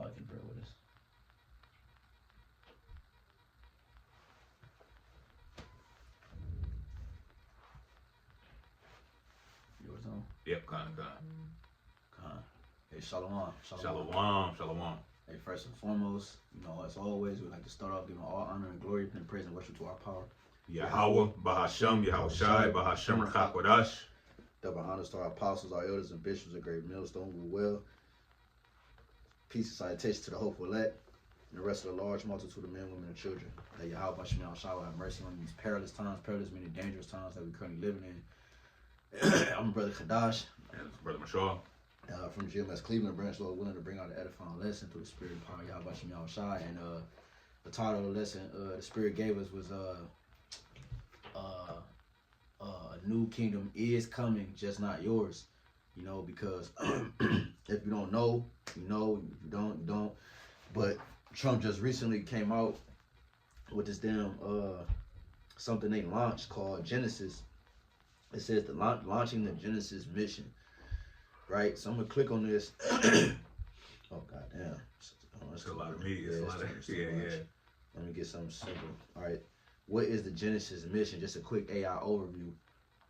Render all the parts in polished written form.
I can bear with us. Yours on? Yep, Khan. Hey, shalom. Shalom. Hey, first and foremost, as always, we like to start off giving all honor and glory and praise and worship to our power. Yahweh, Bahashem, Yahushai, Bahashem, Rachakwadash. Double honors to our apostles, our elders, and bishops of Great Millstone, who well. Peace and salutation to the hopeful elect and the rest of the large multitude of men, women, and children. That Yahweh Hashem Yahushua have mercy on these perilous times, meaning dangerous times that we're currently living in. I'm Brother Kadash. And Brother Mashal. From GMS Cleveland branch, Lord willing to bring out an edifying lesson through the Spirit and power of Yahweh Hashem Yahushua. And the title of the lesson the Spirit gave us was a new kingdom is coming, just not yours. Because if you don't know, you know. If you don't, you don't. But Trump just recently came out with this damn something they launched called Genesis. It says the launching the Genesis mission, right? So I'm gonna click on this. Oh goddamn! That's a lot of media. It's a lot of yeah. Let me get something simple. All right, what is the Genesis mission? Just a quick AI overview.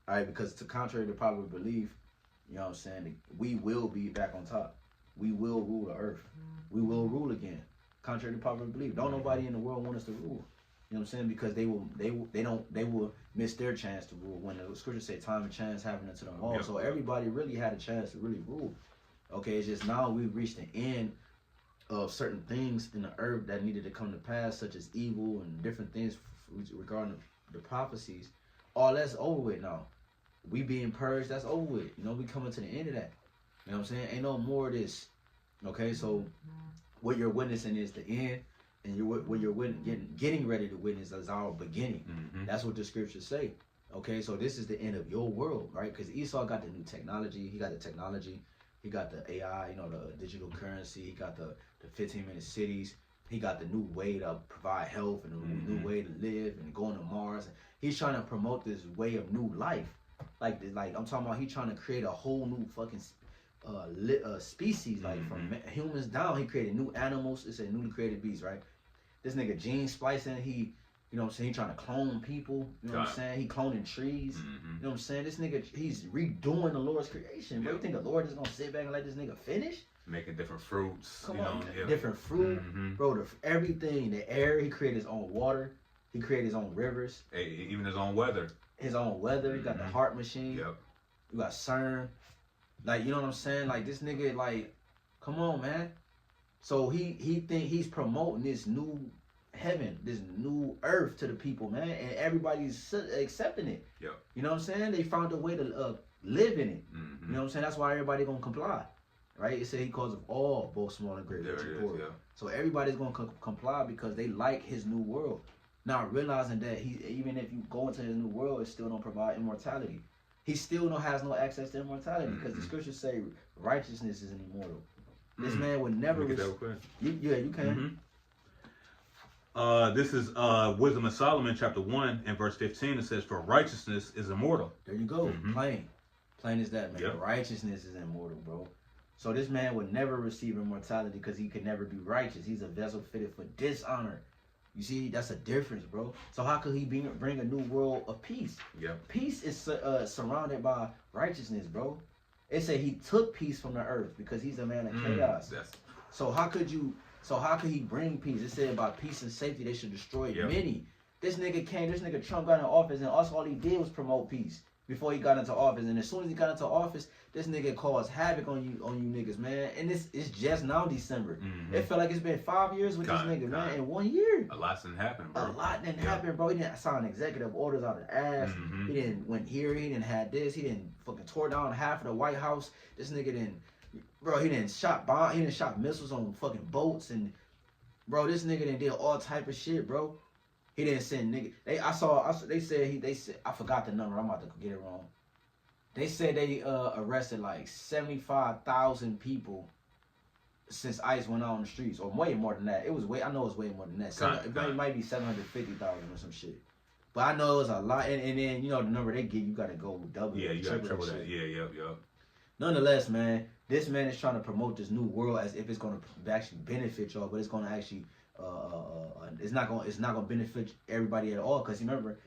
All right, because to contrary to popular belief, you know what I'm saying, we will be back on top. We will rule the earth. We will rule again. Contrary to popular belief, don't nobody in the world want us to rule. You know what I'm saying? Because they will miss their chance to rule. When the scriptures say time and chance happen unto them all. Yep. So everybody really had a chance to really rule. Okay, it's just now we've reached the end of certain things in the earth that needed to come to pass, such as evil and different things regarding the prophecies. All that's over with now. We being purged, that's over with. We coming to the end of that. You know what I'm saying? Ain't no more of this. Okay, so what you're witnessing is the end, and what you're getting ready to witness is our beginning. Mm-hmm. That's what the scriptures say. Okay, so this is the end of your world, right? Because Esau got the new technology. He got the technology. He got the AI, the digital currency. He got the 15-minute cities. He got the new way to provide health and a new way to live and going to Mars. He's trying to promote this way of new life. Like I'm talking about, he trying to create a whole new fucking species, like from humans down. He created new animals. It's a newly created beast, right? This nigga gene splicing, he he trying to clone people. You know what I'm saying? He cloning trees. You know what I'm saying? This nigga, he's redoing the Lord's creation. Bro, you think the Lord is gonna sit back and let this nigga finish? Making different fruits. Come on, different fruit, bro. Everything, the air. He created his own water. He created his own rivers. Even his own weather. He got the heart machine. Yep. You got CERN. Like, you know what I'm saying? Like, this nigga, like, come on, man. So he think he's promoting this new heaven, this new earth to the people, man, and everybody's accepting it. Yep. You know what I'm saying? They found a way to live in it. You know what I'm saying? That's why everybody gonna comply, right? It said he calls of all, both small and great, rich and poor. Yeah. So everybody's gonna comply because they like his new world. Now realizing that even if you go into his new world, it still don't provide immortality. He still has no access to immortality because the scriptures say righteousness is immortal. This man would never. You can. This is Wisdom of Solomon, chapter 1 and verse 15. It says, "For righteousness is immortal." There you go. Plain as that, man. Yep. Righteousness is immortal, bro. So this man would never receive immortality because he could never be righteous. He's a vessel fitted for dishonor. You see, that's a difference, bro. So how could he bring a new world of peace? Yep. Peace is surrounded by righteousness, bro. It said he took peace from the earth because he's a man of chaos. So how could he bring peace? It said about peace and safety, they should destroy many. This nigga Trump got in office, and all he did was promote peace before he got into office. And as soon as he got into office, this nigga caused havoc on you niggas, man. And it's just now December. It felt like it's been 5 years with this nigga, man. In 1 year. A lot didn't happen, bro. A lot didn't happen, bro. He didn't sign executive orders out of ass. He didn't went here. He didn't had this. He didn't fucking tore down half of the White House. This nigga didn't, bro. He didn't shot missiles on fucking boats, and bro, this nigga didn't did all type of shit, bro. He didn't send nigga. They said I forgot the number. I'm about to get it wrong. They said they arrested like 75,000 people since ICE went out on the streets, or way more than that. I know it's way more than that. It might be 750,000 or some shit. But I know it was a lot. And then the number they give, you gotta go double. Yeah, you gotta triple that. Yeah, yep. nonetheless, man, this man is trying to promote this new world as if it's going to actually benefit y'all, but it's going to actually, it's not going to benefit everybody at all. Because remember,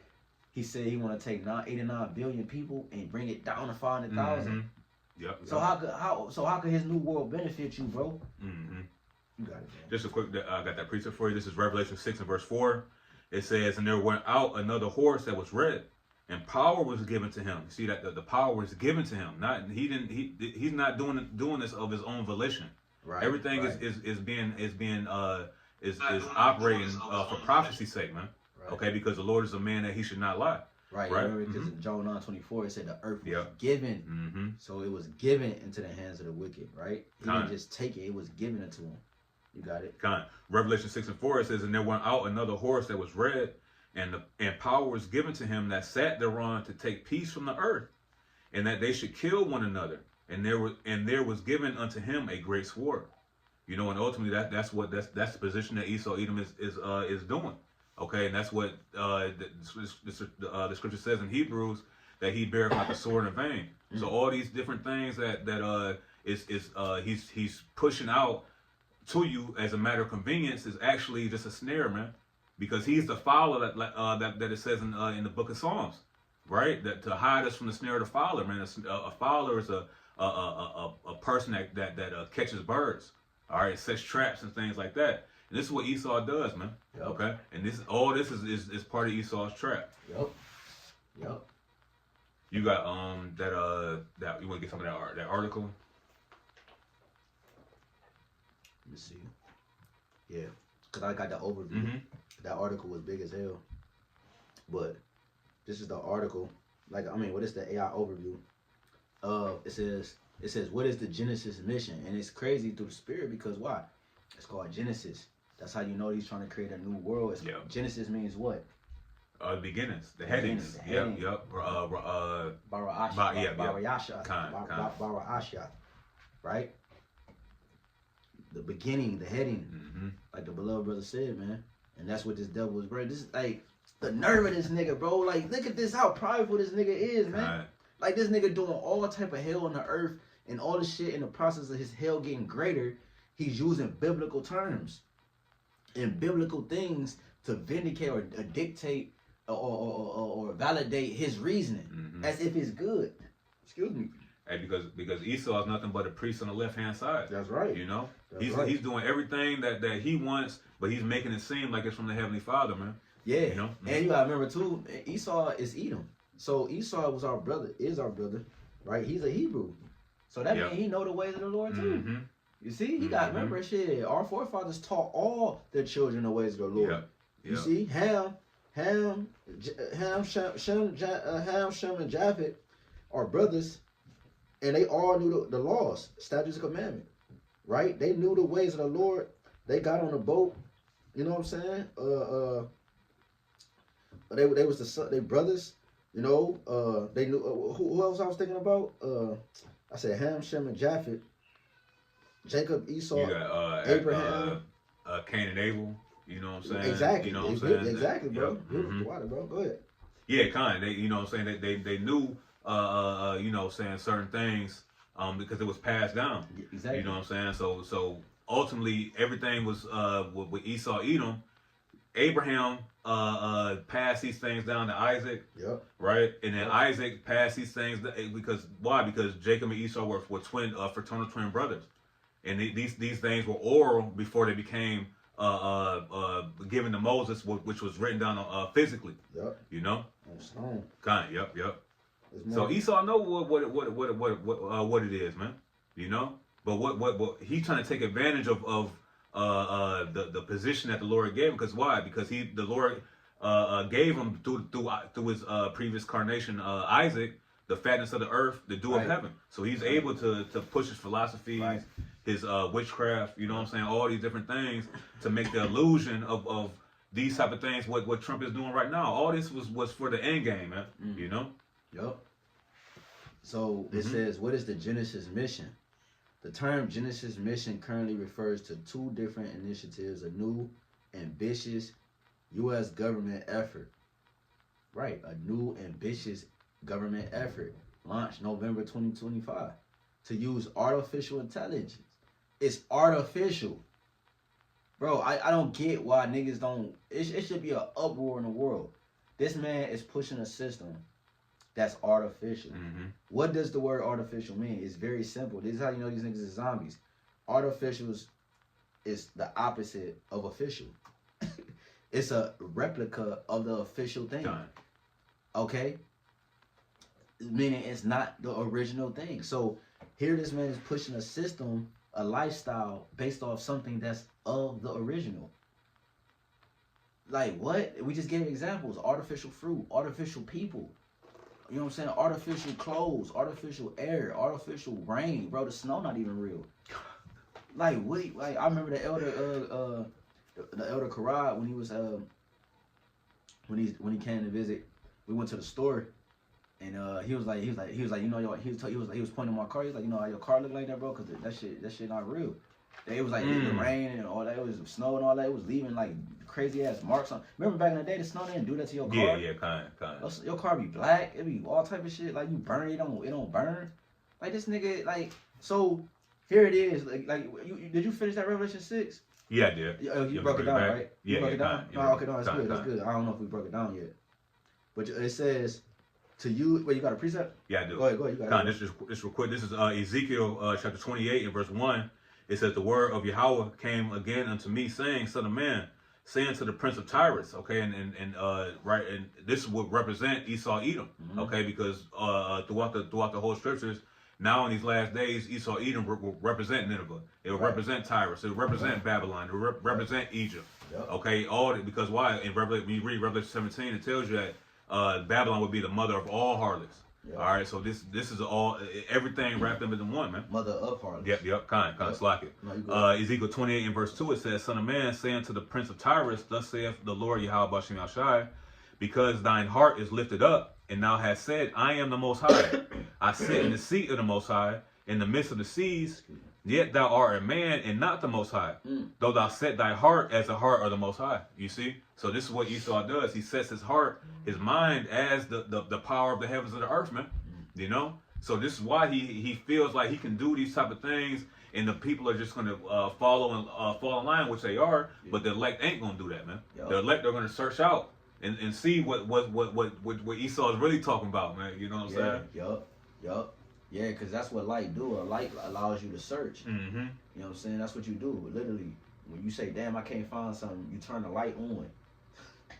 he said he want to take 89 billion people and bring it down to 500,000. Mm-hmm. Yep. So how could his new world benefit you, bro? Mm-hmm. You got it, man. Just a quick, I got that precept for you. This is Revelation 6 and verse 4. It says, and there went out another horse that was red, and power was given to him. You see that the power was given to him. He's not doing this of his own volition. Right. Everything right. is operating for prophecy's sake, man. Right. Okay, because the Lord is a man that he should not lie. Right. Right. Remember, because in John 9:24 it said the earth was Yep. given, Mm-hmm. so it was given into the hands of the wicked. Right. He Kind. didn't just take it; it was given into him. You got it. Kind. Revelation 6 and 4 it says, and there went out another horse that was red, and power was given to him that sat thereon to take peace from the earth, and that they should kill one another. And there was given unto him a great sword. You know, and ultimately that's the position that Esau Edom is doing. Okay, and that's what the scripture says in Hebrews, that he beareth not the sword in vain. So all these different things that he's pushing out to you as a matter of convenience is actually just a snare, man, because he's the fowler that it says in the book of Psalms, right? That to hide us from the snare of the fowler, man. A fowler is a person that catches birds, all right, sets traps and things like that. And this is what Esau does, man. Yep. Okay, and this is part of Esau's trap. Yep. You got that you want to get some of that article? Let me see. Yeah, because I got the overview. Mm-hmm. That article was big as hell. But this is the article. What is the AI overview? It says what is the Genesis mission? And it's crazy through the spirit because why? It's called Genesis. That's how you know he's trying to create a new world. Yep. Genesis means what? Beginnings, the headings. Heading. Yep. Bara'asha. Bara'asha. Kind. Bara'asha. Right? The beginning, the heading. Mm-hmm. Like the beloved brother said, man. And that's what this devil was bringing. This is like the nerve of this nigga, bro. Like, look at this, how prideful this nigga is, man. Kind. Like, this nigga doing all type of hell on the earth and all this shit in the process of his hell getting greater. He's using biblical terms and biblical things to vindicate or dictate or validate his reasoning as if it's good. Excuse me. Hey, because Esau is nothing but a priest on the left hand side. That's right. You know, That's he's doing everything that he wants, but he's making it seem like it's from the Heavenly Father, man. Yeah. You know? And you gotta remember too, Esau is Edom. So Esau was our brother, right? He's a Hebrew. So that means he know the ways of the Lord too. Mm-hmm. You see, he got remember shit. Our forefathers taught all their children the ways of the Lord. Yep. You see, Ham, Shem, and Japheth are brothers, and they all knew the laws, statutes, and commandment, right? They knew the ways of the Lord. They got on a boat. You know what I'm saying? They was they brothers. You know, they knew who else I was thinking about. I said Ham, Shem, and Japheth. Jacob, Esau, You got Abraham, Cain and Abel. You know what I'm saying? Exactly. You know what I'm saying? Exactly, bro. Yep. Beautiful water, bro. Go ahead. Yeah, kind. They, you know what I'm saying? They knew, you know, saying certain things, because it was passed down. Exactly. You know what I'm saying? So ultimately, everything was with Esau, Edom. Abraham passed these things down to Isaac. Yep. Right, and then Isaac passed these things because why? Because Jacob and Esau were fraternal twin brothers, and these things were oral before they became given to Moses, which was written down physically. Yep. You know. On stone. Kind. Yep. So Esau know what it is, man. You know. But what he's trying to take advantage of the position that the Lord gave him. Because why? Because the Lord gave him through his previous carnation, Isaac, the fatness of the earth, the dew of heaven. So he's able to push his philosophies, his witchcraft, you know what I'm saying, all these different things to make the illusion of these type of things. What Trump is doing right now, all this was for the end game, man. You know. Yep. So it says, what is the Genesis mission? The term Genesis mission currently refers to two different initiatives, a new, ambitious U.S. government effort. Right, a new, ambitious government effort launched November 2025. to use artificial intelligence. It's artificial. Bro, I don't get why niggas don't. It should be an uproar in the world. This man is pushing a system that's artificial. What does the word artificial mean? It's very simple. This is how you know these niggas are zombies. Artificials is the opposite of official. It's a replica of the official thing. Okay? Meaning it's not the original thing. So here this man is pushing a system, a lifestyle based off something that's of the original. Like what? We just gave examples. Artificial fruit, artificial people. You know what I'm saying? Artificial clothes, artificial air, artificial rain. Bro, the snow not even real. Like what? Like I remember the elder Karad when he was when he came to visit. We went to the store. And he was like, you know, he was pointing to my car. He was like, you know how your car look like that, bro? Cause that shit not real. It was like the rain and all that. It was snow and all that. It was leaving like crazy ass marks on. Remember back in the day, the snow didn't do that to your car. Yeah, kind. Your car be black. It be all type of shit. Like you burn it don't burn. Like this nigga, like so. Here it is. Like did you finish that Revelation 6? Yeah, I did. You broke it down, right? Yeah, broke it down. Yeah, no, okay, no, that's good. That's good. I don't know if we broke it down yet, but it says. To you, wait, you got a precept? Yeah, I do. Go ahead. You got it. This real quick. This is Ezekiel chapter 28 and verse 1. It says, the word of Yahweh came again unto me, saying, Son of man, saying to the prince of Tyrus, okay, and right, and this would represent Esau Edom, okay, because throughout the whole scriptures, now in these last days, Esau Edom will represent Nineveh. It will represent Tyrus. It will represent Babylon. It will represent Egypt. Yep. Okay, because why? When you read Revelation 17, it tells you that Babylon would be the mother of all harlots. Yep. All right, so this is all everything wrapped up into one, man. Mother of harlots. Yep, kind of like it. No, Ezekiel 28 and verse 2, it says, Son of man, saying to the prince of Tyrus, thus saith the Lord Yahweh Bashem Yahshai, because thine heart is lifted up, and thou hast said, I am the Most High. I sit in the seat of the Most High, in the midst of the seas. Yet thou art a man and not the Most High, though thou set thy heart as the heart of the Most High. You see? So this is what Esau does. He sets his heart, his mind as the power of the heavens and the earth, man. You know? So this is why he feels like he can do these type of things, and the people are just going to fall in line, which they are, but the elect ain't going to do that, man. Yep. The elect are going to search out and see what Esau is really talking about, man. You know what I'm saying? Yup. Yeah, because that's what light do. A light allows you to search. You know what I'm saying? That's what you do. Literally, when you say, damn, I can't find something, you turn the light on.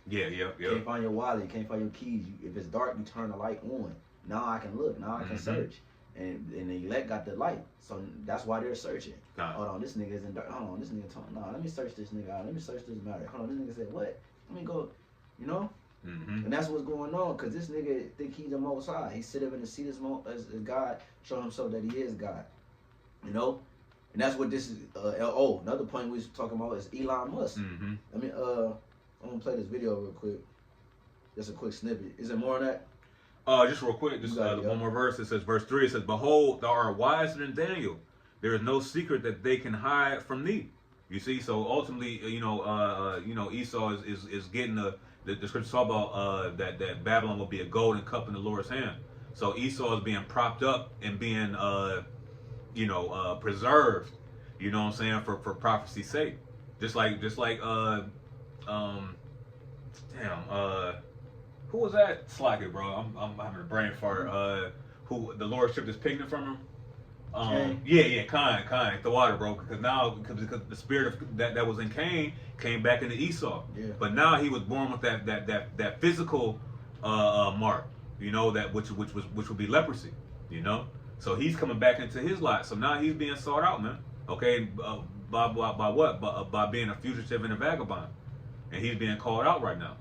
Yeah. Can't find your wallet, you can't find your keys. If it's dark, you turn the light on. Now I can look. Now I can search. And the elect got the light. So that's why they're searching. Hold on, this nigga is in dark. Hold on, this nigga talking. Nah, let me search this nigga out. Let me search this matter. Hold on, this nigga said, what? Let me go, you know? And that's what's going on, because this nigga think he's the Most High. He sit up in the seat as God, show himself that he is God. You know? And that's what this is. Another point we was talking about is Elon Musk. I mean, I'm going to play this video real quick. Just a quick snippet. Is there more on that? Just real quick, just one more verse. It says, verse 3, it says, Behold, thou art wiser than Daniel. There is no secret that they can hide from thee. You see? So ultimately, Esau is getting the scripture talk about that Babylon will be a golden cup in the Lord's hand. So Esau is being propped up and being preserved. You know what I'm saying, for prophecy's sake. Just like who was that? Slacker, bro. I'm having a brain fart. Who the Lord stripped his pigment from him? Kind. The water, bro. Because the spirit of that was in Cain came back into Esau. Yeah. But now he was born with that physical mark, you know, that which would be leprosy, you know. So he's coming back into his lot. So now he's being sought out, man. Okay, by what? By being a fugitive and a vagabond, and he's being called out right now.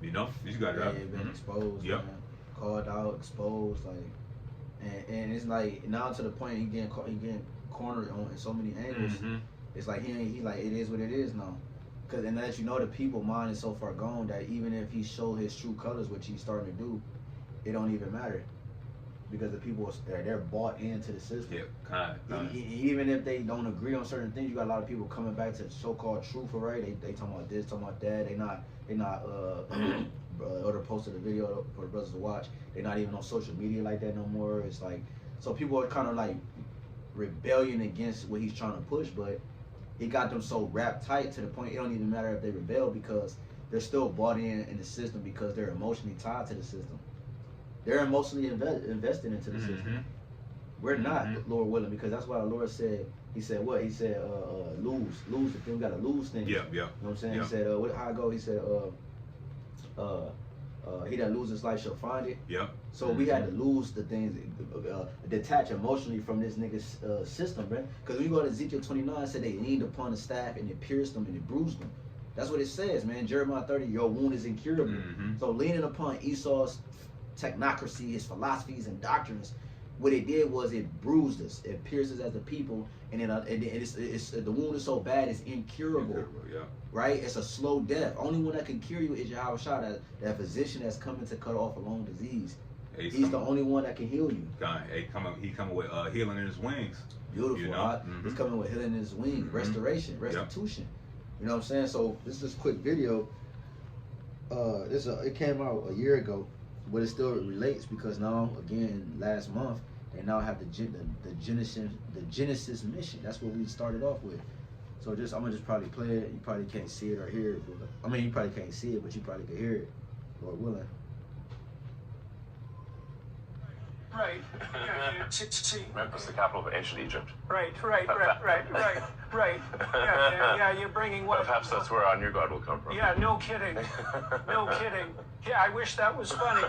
You know, you got it. Yeah, been exposed. Yep. Man. Called out, exposed, like. And it's like now to the point he getting cornered on in so many angles. It's like he's like, it is what it is now. And that you know the people mind is so far gone that even if he show his true colors, which he's starting to do, it don't even matter. Because the people they're bought into the system. Yeah, kind of. Even if they don't agree on certain things, you got a lot of people coming back to so-called truth, right? They talking about this, talking about that. They not Elder posted a video for the brothers to watch. They're not even on social media like that no more. It's like, so people are kind of like rebellion against what he's trying to push, but he got them so wrapped tight to the point it don't even matter if they rebel because they're still bought in the system because they're emotionally tied to the system. They're emotionally invested into the system. We're not, Lord willing, because that's why the Lord said, he said what? He said, lose the thing, we gotta lose things. Yeah. You know what I'm saying? Yeah. He said, how I go? He said, he that loses his life shall find it. Yep. So we had to lose the things, detach emotionally from this nigga's system, man. Because when you go to Ezekiel 29, it said they leaned upon the staff and it pierced them and it bruised them. That's what it says, man. Jeremiah 30, your wound is incurable. So leaning upon Esau's technocracy, his philosophies and doctrines, what it did was it bruised us, it pierced us as a people, and then it's the wound is so bad it's incurable. Yeah. Right? It's a slow death. Only one that can cure you is Yahweh Shah, that physician that's coming to cut off a long disease. He's the only one that can heal you. He coming with healing in his wings. Beautiful. You know? He's coming with healing in his wings, restoration, restitution. You know what I'm saying? So this is a quick video. It came out a year ago, but it still relates because now, again, last month, they now have the Genesis mission. That's what we started off with. So I'm gonna just probably play it. You probably can't see it or hear it. But, I mean, you probably can't see it, but you probably can hear it, Lord willing. Right. See. Memphis, the capital of ancient Egypt. Right. Yeah, you're bringing what? Perhaps that's where our new God will come from. Yeah, no kidding. No kidding. Yeah, I wish that was funny.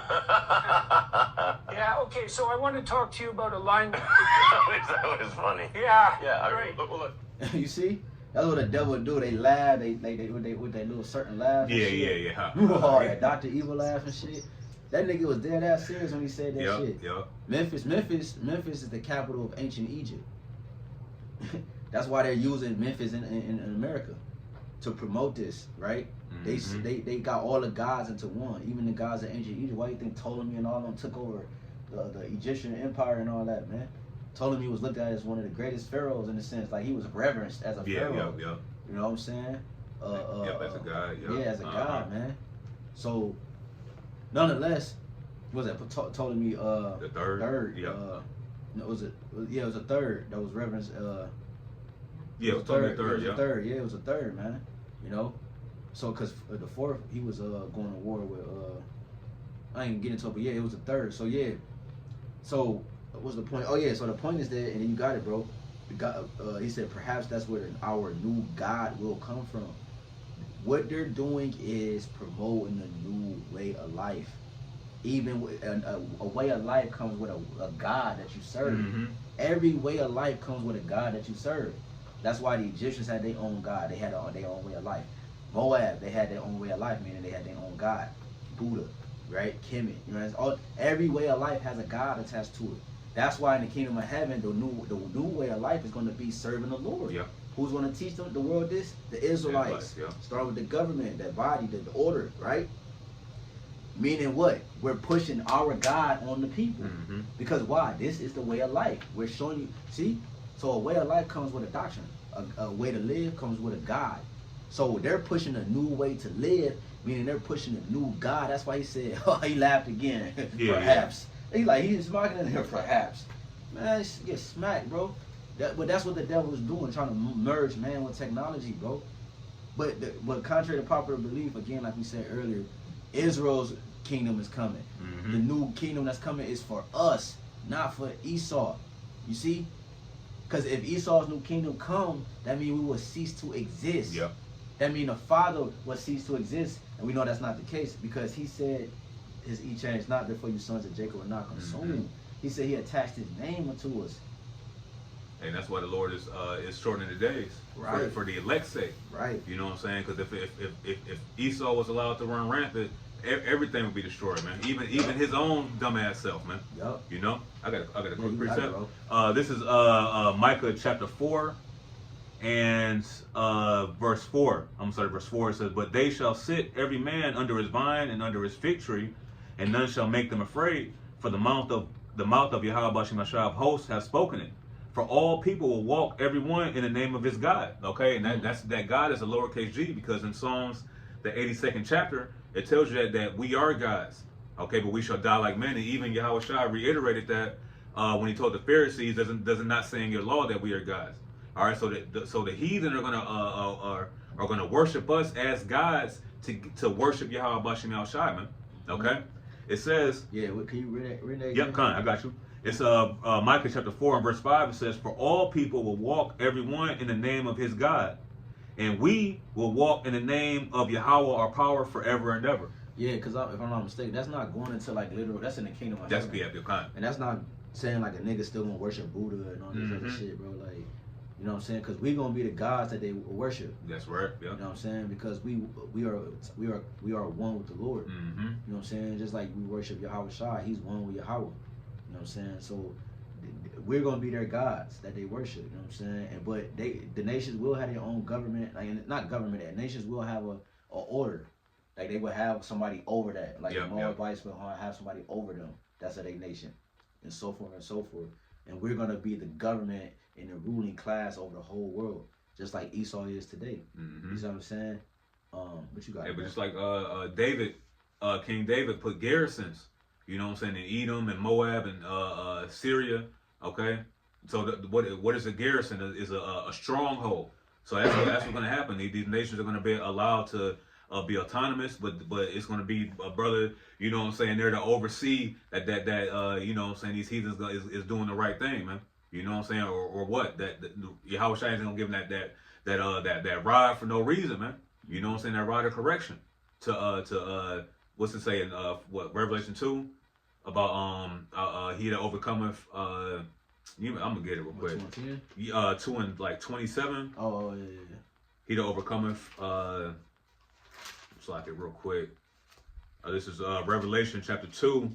Yeah, okay, so I want to talk to you about alignment. I wish that was funny. Yeah. Yeah, right. Look. You see? That's what the devil do. They laugh. They with their little certain laugh. Yeah. That Dr. Evil laugh and shit. That nigga was dead ass serious when he said that shit. Yep. Memphis is the capital of ancient Egypt. That's why they're using Memphis in America to promote this, right? They got all the gods into one, even the gods of ancient Egypt. Why do you think Ptolemy and all of them took over the Egyptian empire and all that, man? Ptolemy was looked at as one of the greatest pharaohs in a sense, like he was reverenced as a pharaoh. Yeah. You know what I'm saying? As a god. As a god, man. So, nonetheless, what was that Ptolemy? The third. Yeah. It was a third that was reverenced. It was Ptolemy third. It was a third, man. You know, so because the fourth he was going to war with. I ain't getting into it, but yeah, it was the third. So yeah. So what's the point? Oh yeah. So the point is that, and then you got it, bro. He said perhaps that's where our new God will come from. What they're doing is promoting a new way of life. Even a way of life comes with a God that you serve. Every way of life comes with a God that you serve. That's why the Egyptians had their own God. They had their own way of life. Moab, they had their own way of life, meaning they had their own God. Buddha, right? Kemet. You know, every way of life has a God attached to it. That's why in the kingdom of heaven, the new way of life is going to be serving the Lord. Yeah. Who's going to teach the world this? The Israelites. Start with the government, that body, the order, right? Meaning what? We're pushing our God on the people. Because why? This is the way of life. We're showing you. See? So a way of life comes with a doctrine. A way to live comes with a God. So they're pushing a new way to live, meaning they're pushing a new God. That's why he said, oh, he laughed again. Perhaps. He's mocking in here, perhaps. Man, get smacked, bro. But that's what the devil is doing, trying to merge man with technology, bro. But contrary to popular belief, again, like we said earlier, Israel's kingdom is coming. The new kingdom that's coming is for us, not for Esau. You see? Because if Esau's new kingdom come, that means we will cease to exist. Yep. That means the Father will cease to exist. And we know that's not the case because he said his change not before you sons of Jacob are not consumed. He said he attached his name unto us. And that's why the Lord is shortening the days for the elect's sake. Right. You know what I'm saying? Because if Esau was allowed to run rampant, everything would be destroyed, man. Even his own dumbass self, man. Yup. You know? I got a quick precept. This is Micah chapter 4 and verse 4. Verse 4 it says, "But they shall sit every man under his vine and under his fig tree, and none shall make them afraid, for the mouth of Yahweh Bashim Ashah of hosts has spoken it. For all people will walk every one in the name of his God." Okay, and that God is a lowercase g, because in Psalms, the 82nd chapter, it tells you that we are gods. Okay, but we shall die like men. And even Yahweh Shai reiterated that when he told the Pharisees, does it not say in your law that we are gods? All right, so the heathen are gonna worship us as gods to worship Yahweh Bashim Yahushai, man. Okay, it says. Yeah, can you read that? Yep, Khan, I got you. It's Micah chapter 4 and verse 5. It says, "For all people will walk every one in the name of his God, and we will walk in the name of Yahweh our power forever and ever." Yeah, because if I'm not mistaken, that's not going into like literal. That's in the kingdom of That's heaven. Khan. And that's not saying like a nigga still gonna worship Buddha and all this other shit, bro. Like, you know what I'm saying? Because we gonna be the gods that they worship. That's right. Yeah. You know what I'm saying? Because we are one with the Lord. Mm-hmm. You know what I'm saying? Just like we worship Yahweh Shai, he's one with Yahweh. You know what I'm saying? So we're gonna be their gods that they worship. You know what I'm saying? And but the nations will have their own government, like not government. The nations will have a order. Like they will have somebody over that. Like the Moabites will have somebody over them. That's a nation, and so forth and so forth. And we're gonna be the government and the ruling class over the whole world, just like Esau is today. Mm-hmm. You see what I'm saying? What you got? Yeah, but just like David, King David put garrisons. You know what I'm saying? In Edom and Moab and Syria. Okay, so what is a garrison? Is a stronghold. So that's what's going to happen. These nations are going to be allowed to be autonomous, but it's going to be a brother. You know what I'm saying? There to oversee that you know what I'm saying, these heathens is doing the right thing, man. You know what I'm saying? Or what? That Yahweh Shai ain't gonna give them that rod for no reason, man. You know what I'm saying? That rod of correction to what's it say in what Revelation 2 about he that overcometh I'm gonna get it real quick. 2 and like 27. Oh yeah. He that overcometh so I get real quick. This is Revelation chapter 2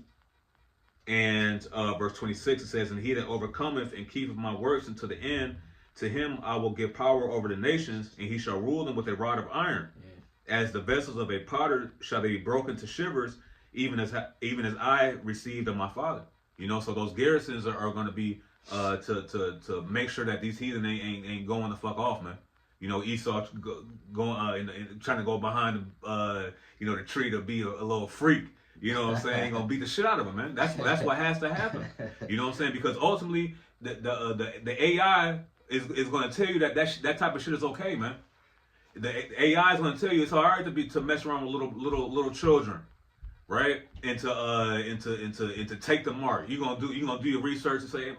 and verse 26. It says, "And he that overcometh and keepeth my works unto the end, to him I will give power over the nations, and he shall rule them with a rod of iron. Yeah. As the vessels of a potter shall they be broken to shivers, even as I received of my Father." You know, so those garrisons are going to be to make sure that these heathen ain't going the fuck off, man. You know, Esau going trying to go behind the tree to be a little freak. You know what I'm saying? Ain't gonna beat the shit out of him, man. That's what has to happen. You know what I'm saying? Because ultimately, the AI is gonna tell you that type of shit is okay, man. The AI is gonna tell you it's all right to mess around with little children, right? And to take the mark. You gonna do your research and say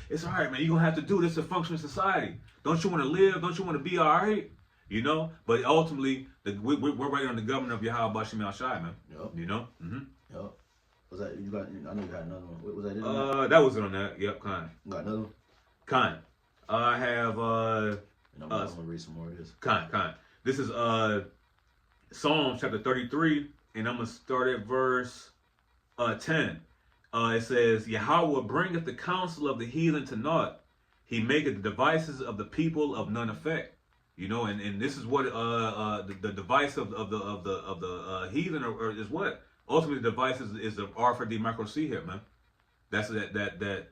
it's all right, man. You are gonna have to do this to function in society. Don't you want to live? Don't you want to be all right? You know, but ultimately, we're right under the government of Yahweh Bashim Yahushai, man. Yep. You know? Mm-hmm. Yep. Was that, you got, I know you got another one. What was that it? That was it on that. Yep, kind. You got another one? Kind. I have, and I'm going to read some more of this. Kind. This is Psalm chapter 33, and I'm going to start at verse 10. It says, "Yahweh bringeth the counsel of the heathen to naught. He maketh the devices of the people of none effect." You know, and this is what the device of the heathen is what ultimately the device is the Arthur D. Micro C here, man. That's that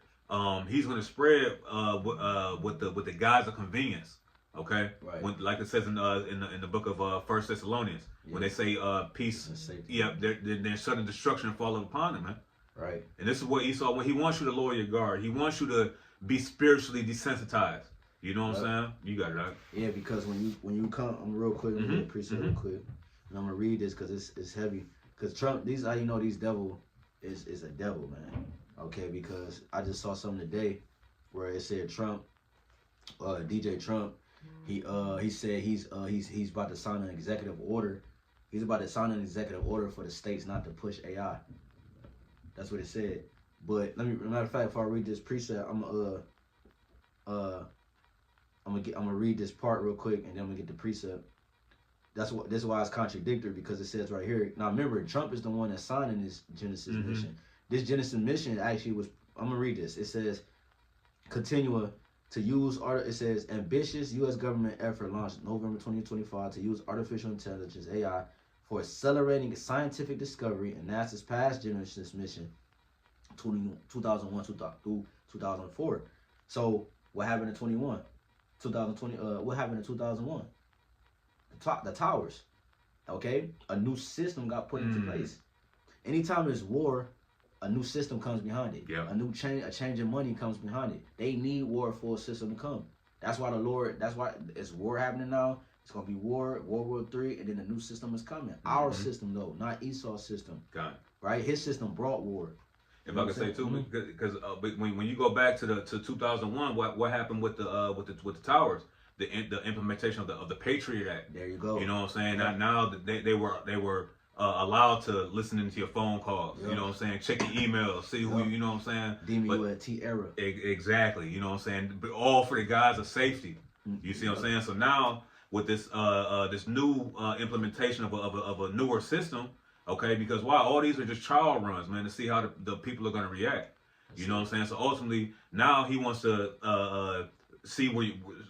he's going to spread with the guise of convenience. Okay, right. When, like it says in the book of 1 Thessalonians, when they say peace, yeah, they're sudden destruction falling upon them, man. Right. And this is what Esau, when he wants you to lower your guard, he wants you to be spiritually desensitized. You know what I'm saying? You got it, right? Yeah, because when you come, I'm real quick, I'm gonna appreciate real quick, and I'm gonna read this because it's heavy. Because Trump, how you know these devil is a devil, man. Okay, because I just saw something today where it said Trump, DJ Trump, he said he's about to sign an executive order. He's about to sign an executive order for the states not to push AI. That's what it said. But matter of fact, if I read this precept, I'm gonna read this part real quick, and then I'm gonna get the precept. This is why it's contradictory, because it says right here. Now remember, Trump is the one that's signing this Genesis mission. This Genesis mission actually was. I'm gonna read this. It says, continue to use art. It says ambitious U.S. government effort launched November 2025 to use artificial intelligence (AI) for accelerating scientific discovery in NASA's past Genesis mission, 2001 through 2004. So what happened in 2020? What happened in 2001? The towers. Okay, a new system got put into place. Anytime there's war, a new system comes behind it. Yeah. A change in money comes behind it. They need war for a system to come. That's why that's why it's war happening now. It's gonna be World War III, and then a new system is coming. Our system though, not Esau's system. Got it. Right? His system brought war. If I could say too, because when you go back to 2001, what happened with the towers, the implementation of the Patriot Act. There you go. You know what I'm saying? Yeah. Now they were allowed to listen into your phone calls. Yeah. You know what I'm saying? Check your emails, see who you know what I'm saying. DMUT era. Exactly. You know what I'm saying? But all for the guys of safety. You see what I'm saying? So now with this this new implementation of a newer system. Okay, because why? All these are just trial runs, man, to see how the people are going to react. You know what I'm saying? So ultimately, now he wants to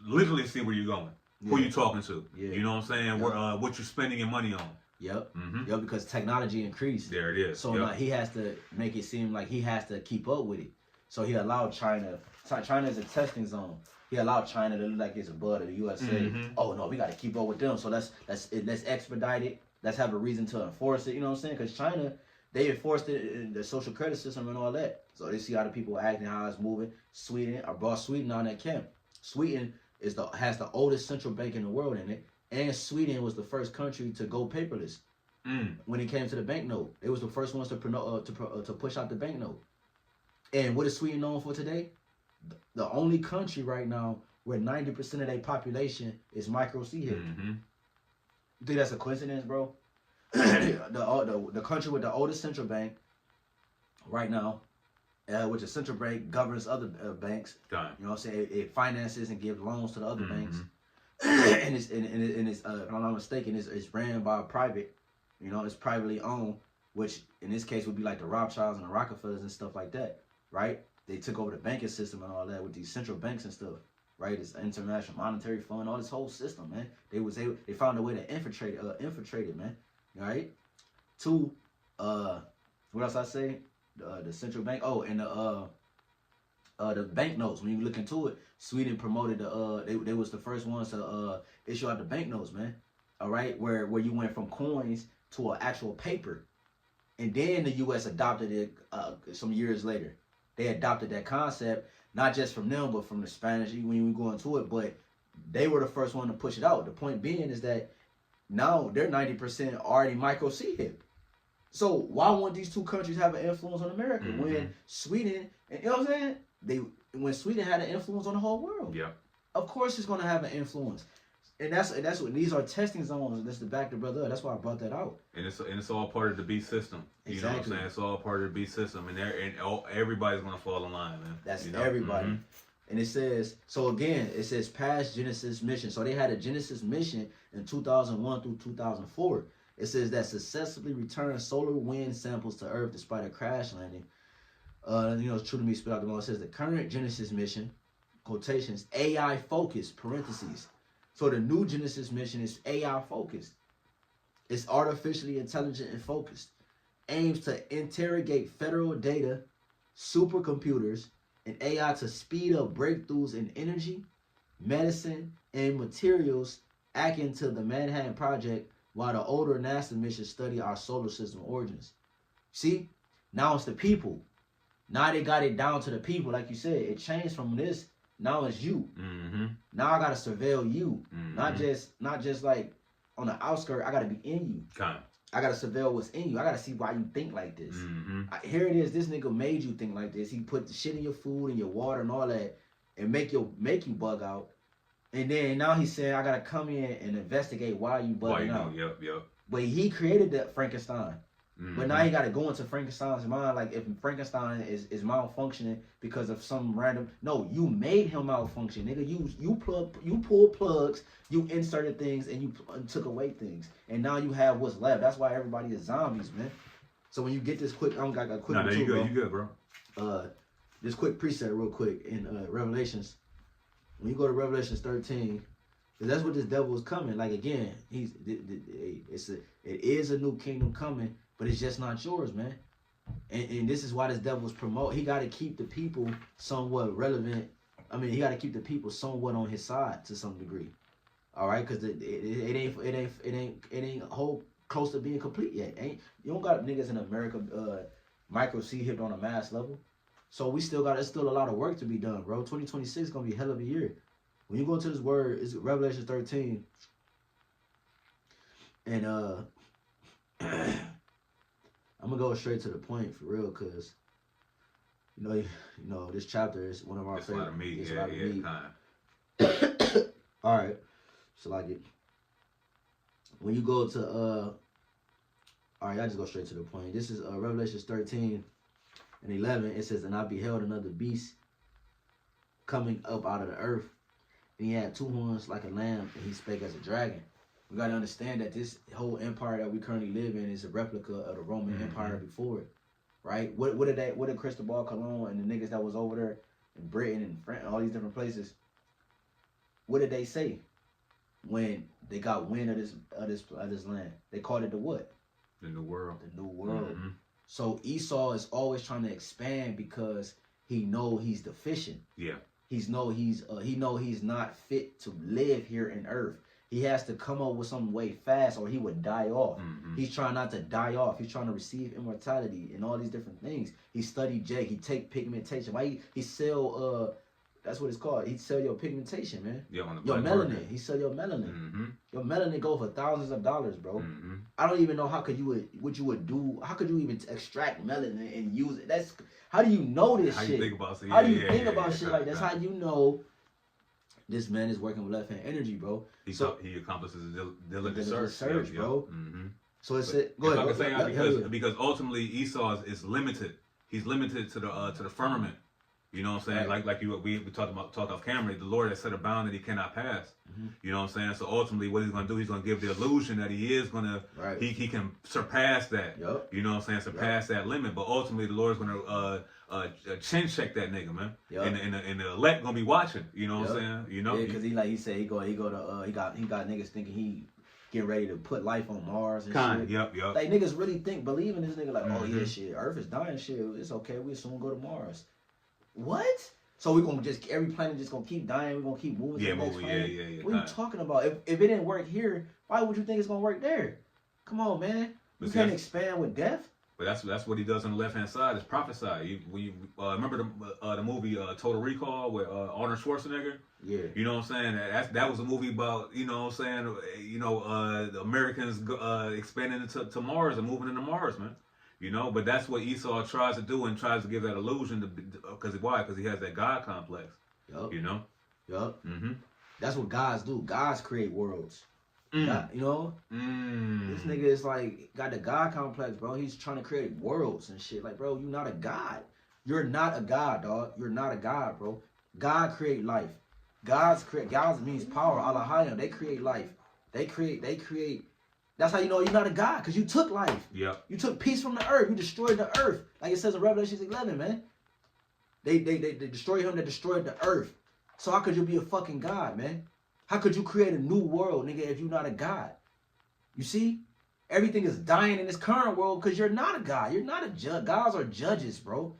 literally see where you're going, who you talking to. Yeah. You know what I'm saying? What you're spending your money on. Yep. Yep. Because technology increased. There it is. So now he has to make it seem like he has to keep up with it. So he allowed China. China is a testing zone. He allowed China to look like it's above the USA. Oh no, we got to keep up with them. So let's expedite it. Let's have a reason to enforce it, you know what I'm saying? Because China, they enforced it in the social credit system and all that. So they see how the people are acting, how it's moving. Sweden, I brought Sweden on that camp. Sweden has the oldest central bank in the world in it. And Sweden was the first country to go paperless when it came to the banknote. They was the first ones to push out the banknote. And what is Sweden known for today? The only country right now where 90% of their population is micro C-hip. You think that's a coincidence, bro? the country with the oldest central bank right now, which the central bank governs other banks. You know what I'm saying? It finances and gives loans to the other banks. and it's if I'm not mistaken, it's ran by a private. You know, it's privately owned, which in this case would be like the Rothschilds and the Rockefellers and stuff like that, right? They took over the banking system and all that with these central banks and stuff. Right, it's International Monetary Fund, all this whole system, man. They found a way to infiltrate it, man. All right. Two, what else I say? The central bank. Oh, and the banknotes. When you look into it, Sweden promoted they was the first ones to issue out the banknotes, man. All right, where you went from coins to an actual paper, and then the U.S. adopted it some years later. They adopted that concept. Not just from them, but from the Spanish when you go into it. But they were the first one to push it out. The point being is that now they're 90% already micro C-hip. So why won't these two countries have an influence on America when Sweden, you know what I'm saying? When Sweden had an influence on the whole world. Yeah. Of course it's going to have an influence. And that's what these are testing zones. That's the back to brother. That's why I brought that out. And it's all part of the beast system. You know what I'm saying? It's all part of the beast system, and everybody's gonna fall in line, man. That's everybody. And it says it says past Genesis mission. So they had a Genesis mission in 2001 through 2004. It says that successfully returned solar wind samples to Earth despite a crash landing. It's true to me. Spit out the mouth. It says the current Genesis mission, quotations, AI focused, parentheses. So the new Genesis mission is AI focused. It's artificially intelligent and focused. Aims to interrogate federal data, supercomputers, and AI to speed up breakthroughs in energy, medicine, and materials akin to the Manhattan Project, while the older NASA missions study our solar system origins. See? Now it's the people. Now they got it down to the people. Like you said, it changed from this. Now it's you. Now I gotta surveil you. Not just like on the outskirts. I gotta be in you. I gotta surveil what's in you. I gotta see why you think like this. Here it is. This nigga made you think like this. He put the shit in your food and your water and all that, and make you bug out. And then now he's saying I gotta come in and investigate why you bugging out. Yep. But he created that Frankenstein. But now he got to go into Frankenstein's mind. Like if Frankenstein is malfunctioning because of some random. No, you made him malfunction, nigga. You pulled plugs, you inserted things, and you took away things, and now you have what's left. That's why everybody is zombies, man. So when you get this quick, I got a quick. No, you good, bro. This quick preset, real quick in Revelations. When you go to Revelations 13. That's what this devil is coming. Like again, it is a new kingdom coming, but it's just not yours, man. And this is why this devil is promote. He got to keep the people somewhat relevant. I mean, he got to keep the people somewhat on his side to some degree. All right, because it ain't whole close to being complete yet. You don't got niggas in America micro C hit on a mass level. So it's still a lot of work to be done, bro. 2026 is gonna be a hell of a year. When you go into this word, it's Revelation 13. And I'm gonna go straight to the point for real, cause you know this chapter is one of our favorite. A lot of meat. It's Yeah, a lot of meat. Time. All right, so like it. When you go to all right, I just go straight to the point. This is Revelation 13 and 11. It says, "And I beheld another beast coming up out of the earth, and he had 2 horns like a lamb, and he spake as a dragon." We got to understand that this whole empire that we currently live in is a replica of the Roman Empire before it, right? What did Cristobal Colon and the niggas that was over there in Britain and France, all these different places, what did they say when they got wind of this land? They called it the what? The New World. The New World. So Esau is always trying to expand because he know he's deficient. Yeah. He know he's not fit to live here in earth. He has to come up with some way fast or he would die off. He's trying not to die off. He's trying to receive immortality and all these different things. He studied Jake. He take pigmentation. Why he sell that's what it's called. He sell your pigmentation, man. Yeah, on the your black melanin. market. He sell your melanin. Your melanin go for thousands of dollars, bro. I don't even know what you would do. How could you even extract melanin and use it? That's how do you know this How shit? you think about shit? How do you think about shit like that's how you know this man is working with left hand energy, bro. He accomplishes a diligent search, bro. So it's it. Go ahead. Because ultimately Esau is limited. He's limited to the firmament. You know what I'm saying? Right. Like we talked off camera. The Lord has set a bound that he cannot pass. You know what I'm saying? So ultimately, what he's gonna do, he's gonna give the illusion that he is gonna, he can surpass that. Yep. You know what I'm saying? Surpass that limit. But ultimately, the Lord's gonna chin check that nigga, man. Yep. And the elect gonna be watching. You know what I'm saying? You know? Yeah, because he got niggas thinking he getting ready to put life on Mars and shit. Yep. Like niggas really believe in this nigga like, oh yeah, shit, Earth is dying, shit. It's okay, we soon go to Mars. What? So we're gonna every planet just gonna keep dying, we're gonna keep moving to the next planet? Yeah. What are you talking about? If it didn't work here, why would you think it's gonna work there? Come on, man. You can't expand with death. But that's what he does on the left hand side is prophesy. You remember the movie Total Recall with Arnold Schwarzenegger? Yeah. You know what I'm saying? That was a movie about, you know what I'm saying, the Americans expanding to Mars and moving into Mars, man. You know, but that's what Esau tries to do and tries to give that illusion because why? Because he has that God complex. Yup. You know? Yup. That's what gods do. Gods create worlds. God, you know? This nigga is like got the God complex, bro. He's trying to create worlds and shit. Like, bro, you're not a god. You're not a god, dog. You're not a god, bro. God create life. God means power. Allahayim. They create life. They create. That's how you know you're not a god, because you took life. Yep. You took peace from the earth. You destroyed the earth. Like it says in Revelation 11, man. They destroyed him that destroyed the earth. So how could you be a fucking god, man? How could you create a new world, nigga, if you're not a god? You see? Everything is dying in this current world because you're not a god. You're not a judge. Gods are judges, bro.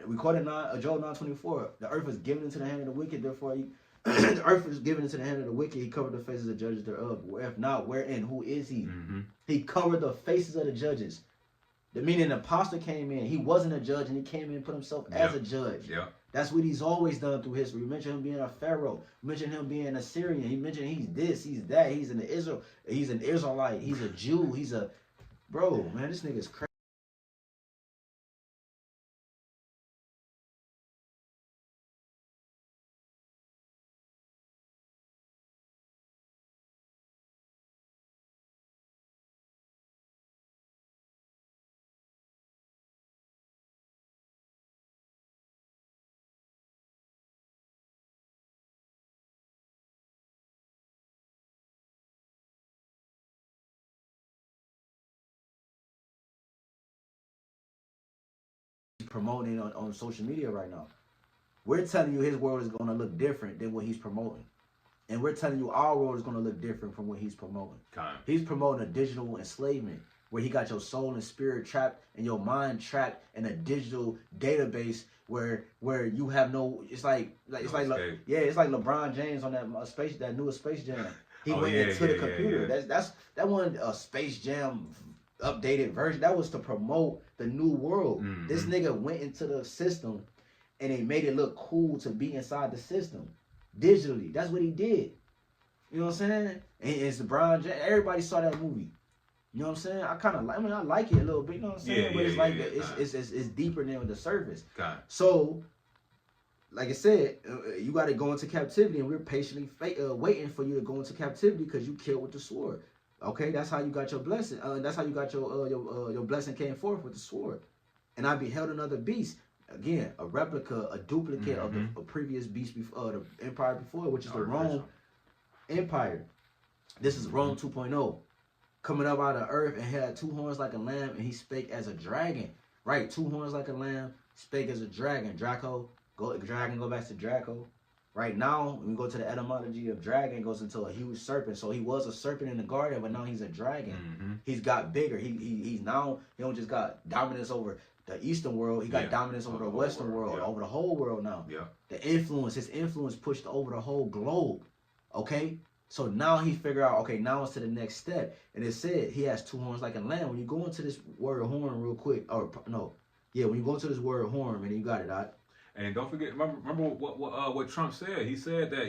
We quote in Joel 9:24. The earth is given into the hand of the wicked, therefore the earth is given into the hand of the wicked. He covered the faces of the judges thereof. If not, wherein? Who is he? He covered the faces of the judges. The meaning the apostle came in. He wasn't a judge, and he came in and put himself as a judge. Yeah. That's what he's always done through history. We mentioned him being a pharaoh. We mentioned him being a Syrian. He mentioned he's this, he's that. He's an Israelite. He's a Jew. Bro, man, this nigga's crazy. Promoting on social media right now. We're telling you his world is going to look different than what he's promoting. And we're telling you our world is going to look different from what he's promoting. He's promoting a digital enslavement where he got your soul and spirit trapped and your mind trapped in a digital database where you have it's like LeBron James on that newest Space Jam. He went into the computer. That one Space Jam updated version. That was to promote the new world. Mhm. This nigga went into the system and they made it look cool to be inside the system digitally. That's what he did. You know what I'm saying? And it's LeBron James. Everybody saw that movie. You know what I'm saying? I like it a little bit. You know what I'm saying? Yeah, but it's yeah, like yeah, it's deeper than the surface. God. So, like I said, you got to go into captivity, and we're patiently waiting for you to go into captivity because you killed with the sword. Okay, that's how you got your blessing. That's how you got your blessing came forth with the sword. And I beheld another beast. Again, a replica, a duplicate of the previous beast before the empire before, which is the Rome Empire. This is Rome 2.0. Coming up out of earth and had 2 horns like a lamb, and he spake as a dragon. Right, 2 horns like a lamb, spake as a dragon. Dragon, go back to Draco. Right now, when we go to the etymology of dragon, it goes into a huge serpent. So he was a serpent in the garden, but now he's a dragon. He's got bigger. He's now, he don't just got dominance over the Eastern world. He got dominance over the Western world, over the whole world now. Yeah. His influence pushed over the whole globe. Okay? So now he figured out, okay, now it's to the next step. And it said he has 2 horns like a lamb. When you go into this word horn real quick, when you go into this word horn, man, you got it, right? And don't forget, remember what Trump said. He said that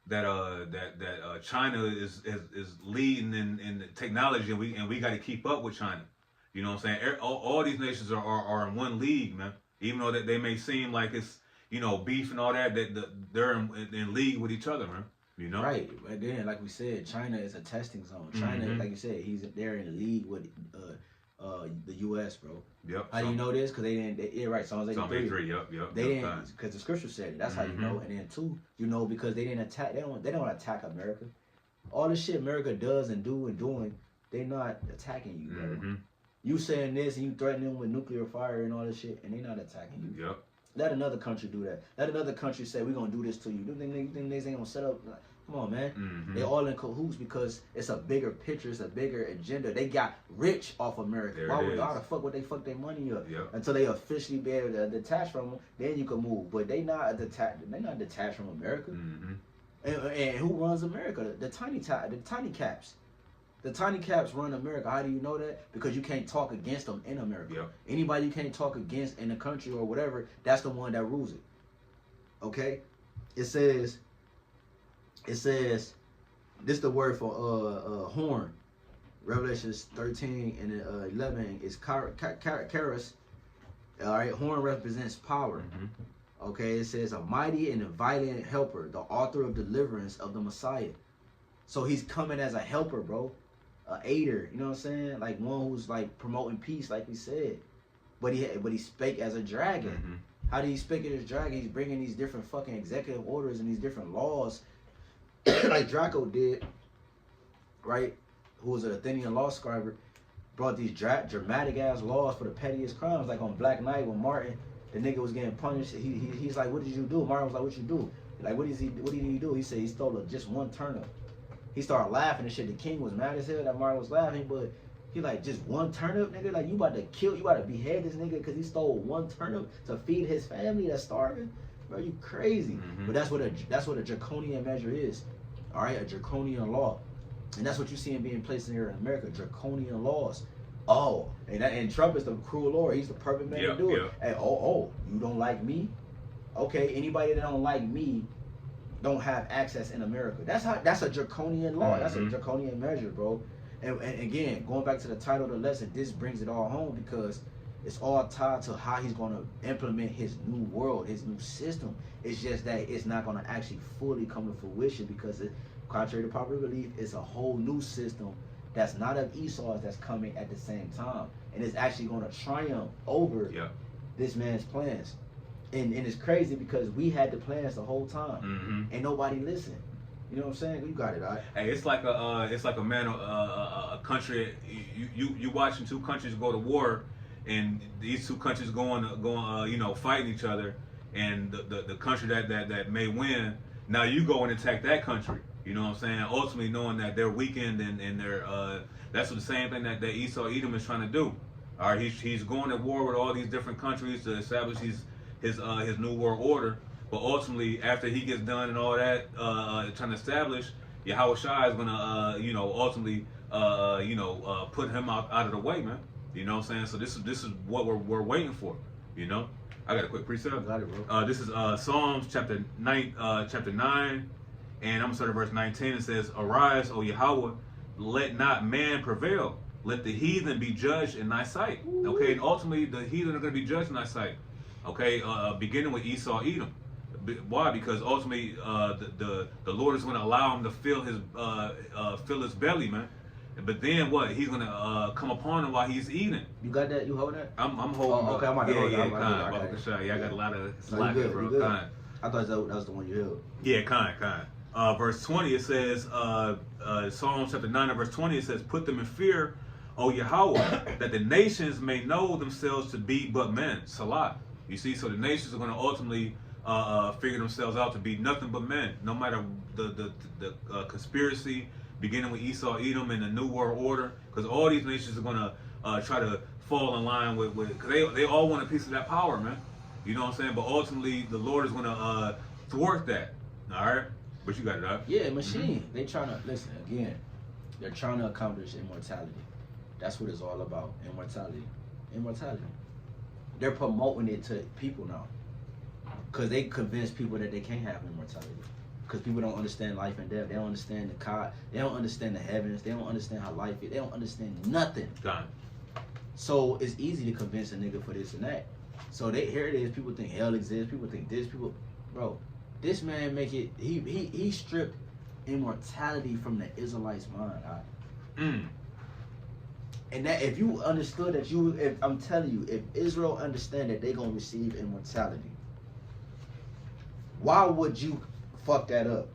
that China is leading in the technology, and we got to keep up with China. You know what I'm saying? All these nations are in one league, man. Even though that they may seem like it's beef and all that, they're in league with each other, man. You know? Right. Again, like we said, China is a testing zone. China, like you said, they're in league with the U.S., bro. Yep. How do you know this? Because they didn't. Right. Psalms 83. Psalm 83. Yep. They didn't, because the scripture said it. That's how you know. And then 2, because they didn't attack. They don't attack America. All the shit America does and doing, they're not attacking you, bro. You saying this and you threatening them with nuclear fire and all this shit, and they're not attacking you. Yep. Let another country do that. Let another country say, we're going to do this to you. You think they ain't going to set up? Come on, man. They all in cahoots because it's a bigger picture. It's a bigger agenda. They got rich off America. How the fuck would they fuck their money up? Yep. Until they officially be able to detach from them, then you can move. But they not detached from America. And who runs America? The tiny caps. The tiny caps run America. How do you know that? Because you can't talk against them in America. Yep. Anybody you can't talk against in the country or whatever, that's the one that rules it. Okay? It says, this is the word for horn. Revelations 13 and 11 is charis. All right, horn represents power. Okay, it says a mighty and a violent helper, the author of deliverance of the Messiah. So he's coming as a helper, bro. A aider, you know what I'm saying? Like one who's like promoting peace, like we said. But he spake as a dragon. How did he speak as a dragon? He's bringing these different fucking executive orders and these different laws, like Draco did, right? Who was an Athenian law scribe, brought these dramatic ass laws for the pettiest crimes, like on Black Knight when Martin, the nigga was getting punished. He's like, what did you do? Martin was like, what you do? Like, what did he do? He said he stole just one turnip. He started laughing and shit. The king was mad as hell that Martin was laughing, but he like, just one turnip, nigga? Like, you about to behead this nigga because he stole one turnip to feed his family that's starving? Bro, you crazy. But that's what a draconian measure is. All right, a draconian law. And that's what you see being placed in here in America, draconian laws. Oh, and Trump is the cruel lord. He's the perfect man to do it. Hey, you don't like me? Okay, anybody that don't like me don't have access in America. That's a draconian law. That's a draconian measure, bro. And again, going back to the title of the lesson, this brings it all home because it's all tied to how he's going to implement his new world, his new system. It's just that it's not going to actually fully come to fruition because, contrary to popular belief, it's a whole new system that's not of Esau's that's coming at the same time. And it's actually going to triumph over this man's plans. And it's crazy because we had the plans the whole time, and nobody listened. You know what I'm saying? You got it, all right? Hey, it's like a country. You watching 2 countries go to war, and these 2 countries going fighting each other, and the country that may win. Now you go and attack that country. You know what I'm saying? Ultimately knowing that they're weakened and they're that's the same thing that Esau Edom is trying to do. All right, he's going to war with all these different countries to establish his new world order, but ultimately after he gets done and all that trying to establish, Yahweh Shai is gonna ultimately put him out of the way, man. You know what I'm saying? So this is what we're waiting for. You know, I got a quick precept. Got it, bro. This is Psalms chapter 9, and I'm gonna start at verse 19. It says, "Arise, O Yahweh, let not man prevail. Let the heathen be judged in thy sight." Okay, and ultimately the heathen are gonna be judged in thy sight. Okay, beginning with Esau, Edom. Why? Because ultimately the Lord is gonna allow him to fill his belly, man. But then what? He's gonna come upon him while he's eating. You got that? You hold that? I'm holding. Oh, okay, I'm about to hold it. Yeah, I'm about to hold it. kind. Yeah, I got a lot of No, slack, you good, bro. you good. Kind. I thought that was the one you held. Yeah, kind. Verse 20, it says, Psalm chapter 9 and verse 20, it says, "Put them in fear, O Yahweh, that the nations may know themselves to be but men." Salah. You see, so the nations are going to ultimately figure themselves out to be nothing but men, no matter the conspiracy beginning with Esau, Edom, and the New World Order, because all these nations are going to try to fall in line with because they all want a piece of that power, man. You know what I'm saying? But ultimately, the Lord is going to thwart that. All right? But you got it up. Yeah, machine. They trying to listen again. They're trying to accomplish immortality. That's what it's all about. Immortality. They're promoting it to people now, because they convince people that they can't have immortality. Because people don't understand life and death. They don't understand the God. They don't understand the heavens. They don't understand how life is. They don't understand nothing. Done. So it's easy to convince a nigga for this and that. So here it is. People think hell exists. People think this. Bro, this man make it. He stripped immortality from the Israelites' mind. And that if you understood that if I'm telling you, if Israel understand that they gonna receive immortality, why would you fuck that up?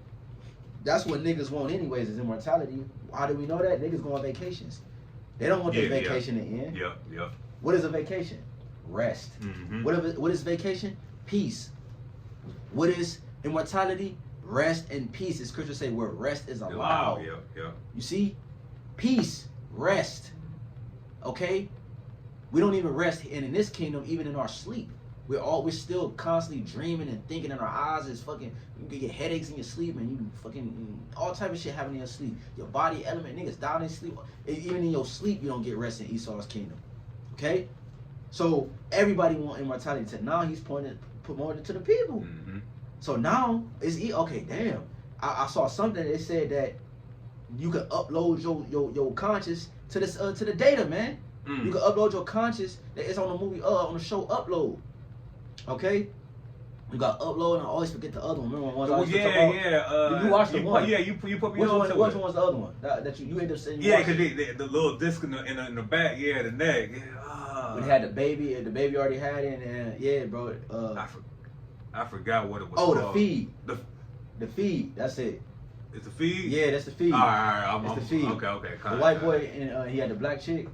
That's what niggas want anyways, is immortality. How do we know that? Niggas go on vacations. They don't want their vacation to end. Yep. What is a vacation? Rest. What is vacation? Peace. What is immortality? Rest and peace. As scriptures say, where rest is allowed. Yep. You see? Peace. Rest. Okay? We don't even rest in this kingdom, even in our sleep. We're still constantly dreaming and thinking, and our eyes is fucking, you can get headaches in your sleep, and you fucking, all type of shit happening in your sleep. Your body element, niggas down in sleep. Even in your sleep, you don't get rest in Esau's kingdom. Okay? So everybody want immortality. To now he's promoting it to the people. So now it's okay. Damn, I saw something that said that you can upload your conscious to this to the data, man. You can upload your conscious. It's on the movie on the show Upload. Okay, you got Upload, and I always forget the other one. Remember one? You watched the one. Yeah, you put me on to Which it. one was the other one that you ended up saying? Yeah, because the little disc in the back, the neck. It had the baby, and the baby already had it, and yeah, bro. I forgot what it was. Oh, called. the feed. The feed. That's it. It's the feed. Yeah, that's the feed. All right. It's the feed. Okay. The white boy, and he had the black chick.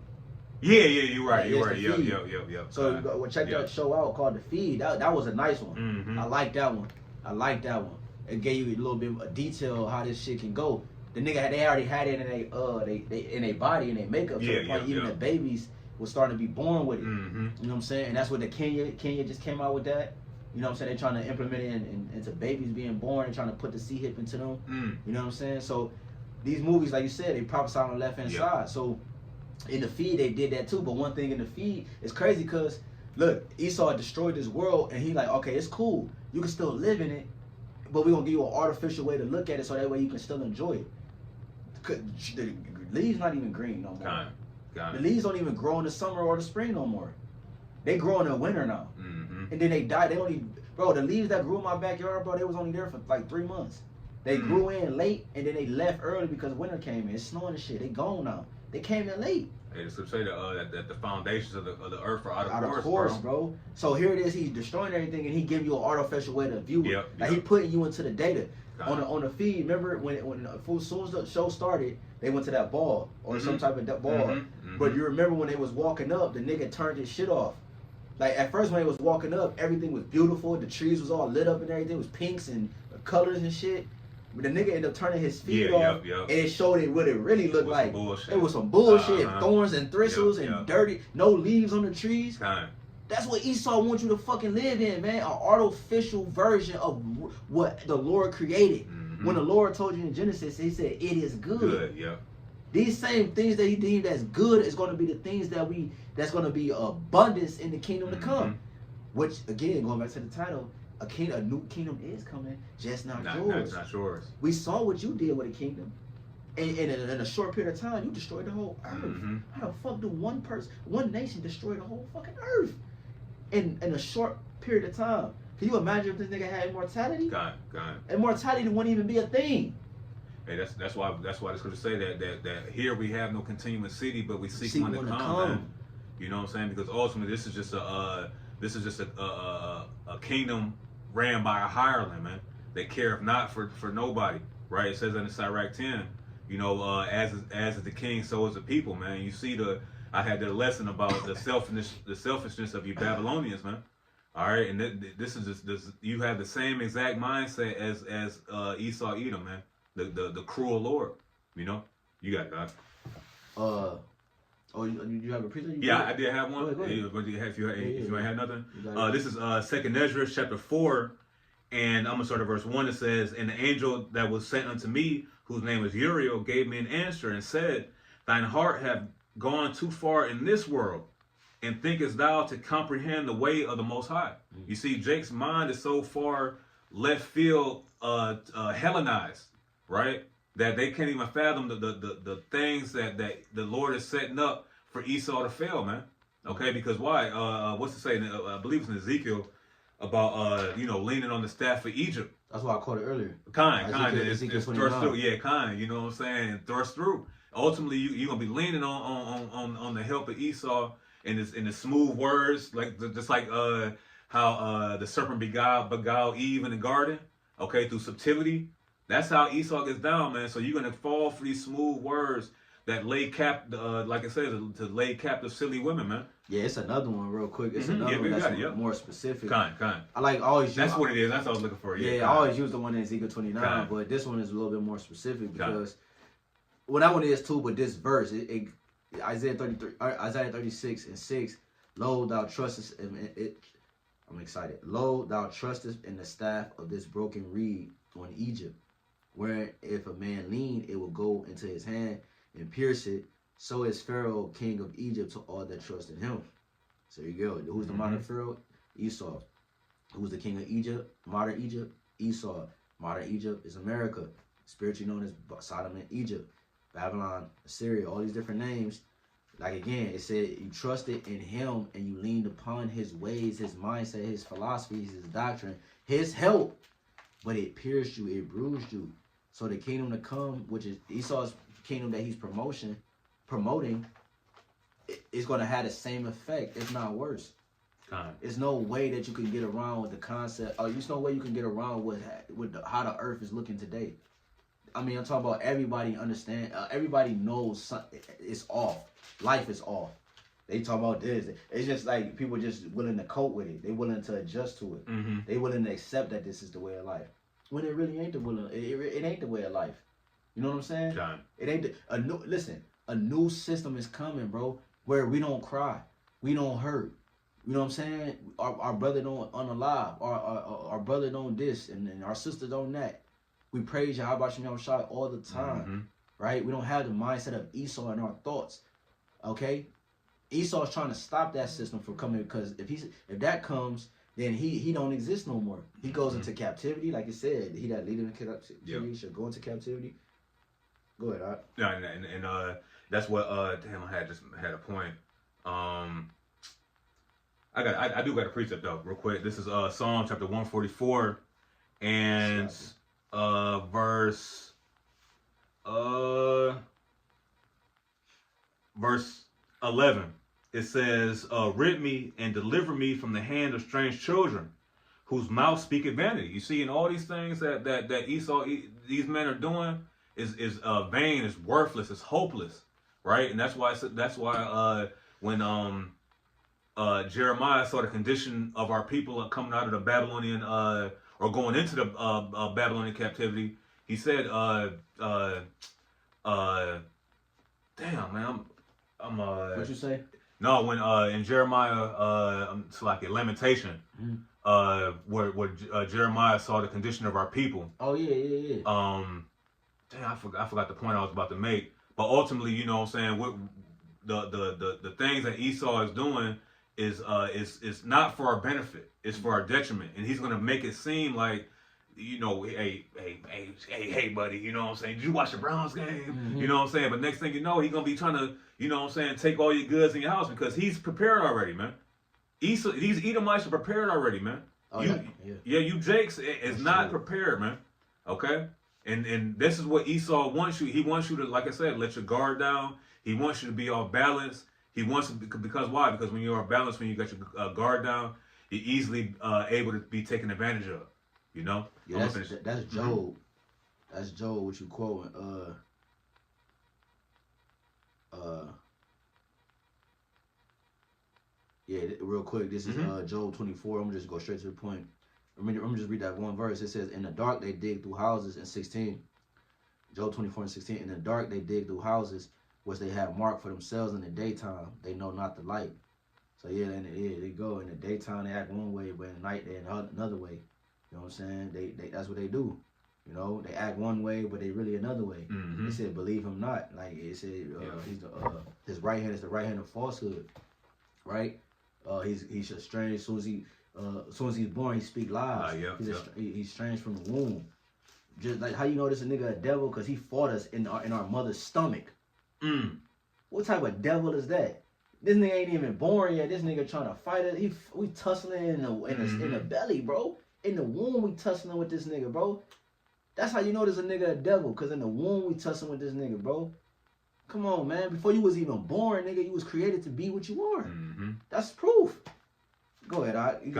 Yeah, you're right. Yep. So check that show out called The Feed. That was a nice one. I like that one. It gave you a little bit of detail how this shit can go. The nigga they already had it in their body and their makeup. To the point even the babies was starting to be born with it. You know what I'm saying? And that's what the Kenya just came out with that. You know what I'm saying? They're trying to implement it into babies being born and trying to put the C-hip into them. You know what I'm saying? So these movies, like you said, they prophesy on the left-hand side. So in The Feed, they did that too. But one thing in The Feed is crazy because, look, Esau destroyed this world, and he like, okay, it's cool. You can still live in it, but we're going to give you an artificial way to look at it so that way you can still enjoy it. The leaves not even green no more. The leaves don't even grow in the summer or the spring no more. They grow in the winter now. And then they die. They only, bro, the leaves that grew in my backyard, bro, they was only there for like 3 months. They grew in late, and then they left early because winter came in. It's snowing and shit. They gone now. They came in late. Hey, so say that the foundations of the earth are out of course, bro. So here it is. He's destroying everything, and he give you an artificial way to view it. Like he putting you into the data on the feed. Remember when as soon as the show started, they went to that ball or some type of ball. But you remember when they was walking up, the nigga turned his shit off. Like at first when they was walking up, everything was beautiful. The trees was all lit up and everything. It was pinks and colors and shit. But the nigga ended up turning his feet off, and it showed it what it really looked like. It was some bullshit, thorns and thistles and dirty, no leaves on the trees. That's what Esau wants you to fucking live in, man. An artificial version of what the Lord created. When the Lord told you in Genesis, he said, it is good. These same things that he deemed as good is going to be the things that's going to be abundance in the kingdom to come. Which again, going back to the title, a new kingdom is coming, just not yours. Not yours. We saw what you did with the kingdom. And in a short period of time, you destroyed the whole earth. How the fuck do one nation destroy the whole fucking earth in a short period of time? Can you imagine if this nigga had immortality? God. Immortality wouldn't even be a thing. Hey, that's why the scripture say that here we have no continuous city, but we seek one to come. Man. You know what I'm saying? Because ultimately, this is just a kingdom ran by a hireling, man. They care not for nobody, right? It says in the Sirach 10, you know, as is the king, so is the people, man. You see I had the lesson about the selfishness of you Babylonians, man. All right, and this is just you have the same exact mindset as Esau Edom, man. The cruel Lord, you know. You got that. You have a preacher? Yeah, I did have one. Go ahead. If you ain't had nothing, this is 2nd Ezra chapter 4, and I'm gonna start at verse 1. It says, "And the angel that was sent unto me, whose name is Uriel, gave me an answer and said, Thine heart hath gone too far in this world, and thinkest thou to comprehend the way of the Most High." You see, Jake's mind is so far left field, Hellenized, right? That they can't even fathom the things that the Lord is setting up for Esau to fail, man. Okay, because why? What's it say? I believe it's in Ezekiel about leaning on the staff of Egypt. That's why I called it earlier. Kind. It's thrust through. Yeah, kind. You know what I'm saying? Thrust through. Ultimately, you're gonna be leaning on the help of Esau in the smooth words, just like how the serpent beguiled Eve in the garden. Okay, through subtlety. That's how Esau gets down, man. So you're gonna fall for these smooth words that lay like it says, to lay captive silly women, man. Yeah, it's another one real quick. It's another one that's more specific. Kind. I always. That's what it is. That's what I was looking for. Yeah, I always use the one in Ezekiel 29, but this one is a little bit more specific because that one is too. But this verse, Isaiah 36 and 6, lo, thou trustest in it. I'm excited. Lo, thou trustest in the staff of this broken reed on Egypt, where if a man lean, it will go into his hand and pierce it. So is Pharaoh, king of Egypt, to all that trust in him. So there you go. Who's the modern Pharaoh? Esau. Who's the king of Egypt? Modern Egypt? Esau. Modern Egypt is America, spiritually known as Sodom and Egypt, Babylon, Assyria, all these different names. Like again, it said you trusted in him and you leaned upon his ways, his mindset, his philosophies, his doctrine, his help. But it pierced you, it bruised you. So the kingdom to come, which is Esau's kingdom that he's promoting, it's going to have the same effect, if not worse. There's no way that you can get around with the concept. There's no way you can get around with how the earth is looking today. I mean, I'm talking about everybody understand. Everybody knows it's off. Life is off. They talk about this. It's just like people just willing to cope with it. They willing to adjust to it. They willing to accept that this is the way of life. When it really ain't the will. It ain't the way of life. You know what I'm saying? John. It ain't listen. A new system is coming, bro. Where we don't cry, we don't hurt. You know what I'm saying? Our brother don't unalive. Our brother don't this, and our sister don't that. We praise Yahweh Shem Shai all the time, right? We don't have the mindset of Esau in our thoughts. Okay, Esau's trying to stop that system from coming, because if that comes, then he don't exist no more. He goes into captivity, like it said. He that leadeth in captivity should go into captivity. Go ahead, Art. Yeah, and that's what damn, I had a point. I do got a precept though, real quick. This is Psalm chapter 144 and verse 11. It says, rid me and deliver me from the hand of strange children, whose mouth speaketh vanity. You see, in all these things that Esau, these men are doing, is vain, is worthless, is hopeless, right? And that's why when Jeremiah saw the condition of our people coming out of the Babylonian or going into the Babylonian captivity, he said, damn man, I'm what you say? No, when in Jeremiah, it's like a lamentation, where Jeremiah saw the condition of our people. Oh yeah. Damn, I forgot the point I was about to make. But ultimately, you know what I'm saying, what the things that Esau is doing is not for our benefit. It's for our detriment. And he's gonna make it seem like, you know, hey, buddy, you know what I'm saying? Did you watch the Browns game? Mm-hmm. You know what I'm saying? But next thing you know, he's gonna be trying to, you know what I'm saying, take all your goods in your house because he's prepared already, man. Esau, these Edomites are prepared already, man. Oh, yeah, you Jakes is not prepared, man. Okay? And this is what Esau wants you. He wants you to, like I said, let your guard down. He wants you to be off balance. He wants to, because why? Because when you're off balance, when you got your guard down, you're easily able to be taken advantage of. You know? Yeah, that's Job. Mm-hmm. That's Job, what you quoting. Yeah, real quick, this is Job 24. I'm gonna just go straight to the point. I'm gonna just read that one verse. It says, in the dark they dig through houses, in 16. Job 24 and 16. In the dark they dig through houses, which they have marked for themselves in the daytime. They know not the light. So yeah, they go in the daytime, they act one way, but in the night they another way. You know what I'm saying? They that's what they do. You know, they act one way, but they really another way. Mm-hmm. They said, believe him not. Like it said, he's his right hand is the right hand of falsehood, right? He's strange. As soon as he's born, he speak lies. He's strange from the womb. Just like how you know this a nigga a devil? Because he fought us in our mother's stomach. What type of devil is that? This nigga ain't even born yet. This nigga trying to fight us. We tussling in the belly, bro. In the womb, we tussling with this nigga, bro. That's how you know there's a nigga a devil. Because in the womb, we tussling with this nigga, bro. Come on, man. Before you was even born, nigga, you was created to be what you are. Mm-hmm. That's proof. Go ahead, you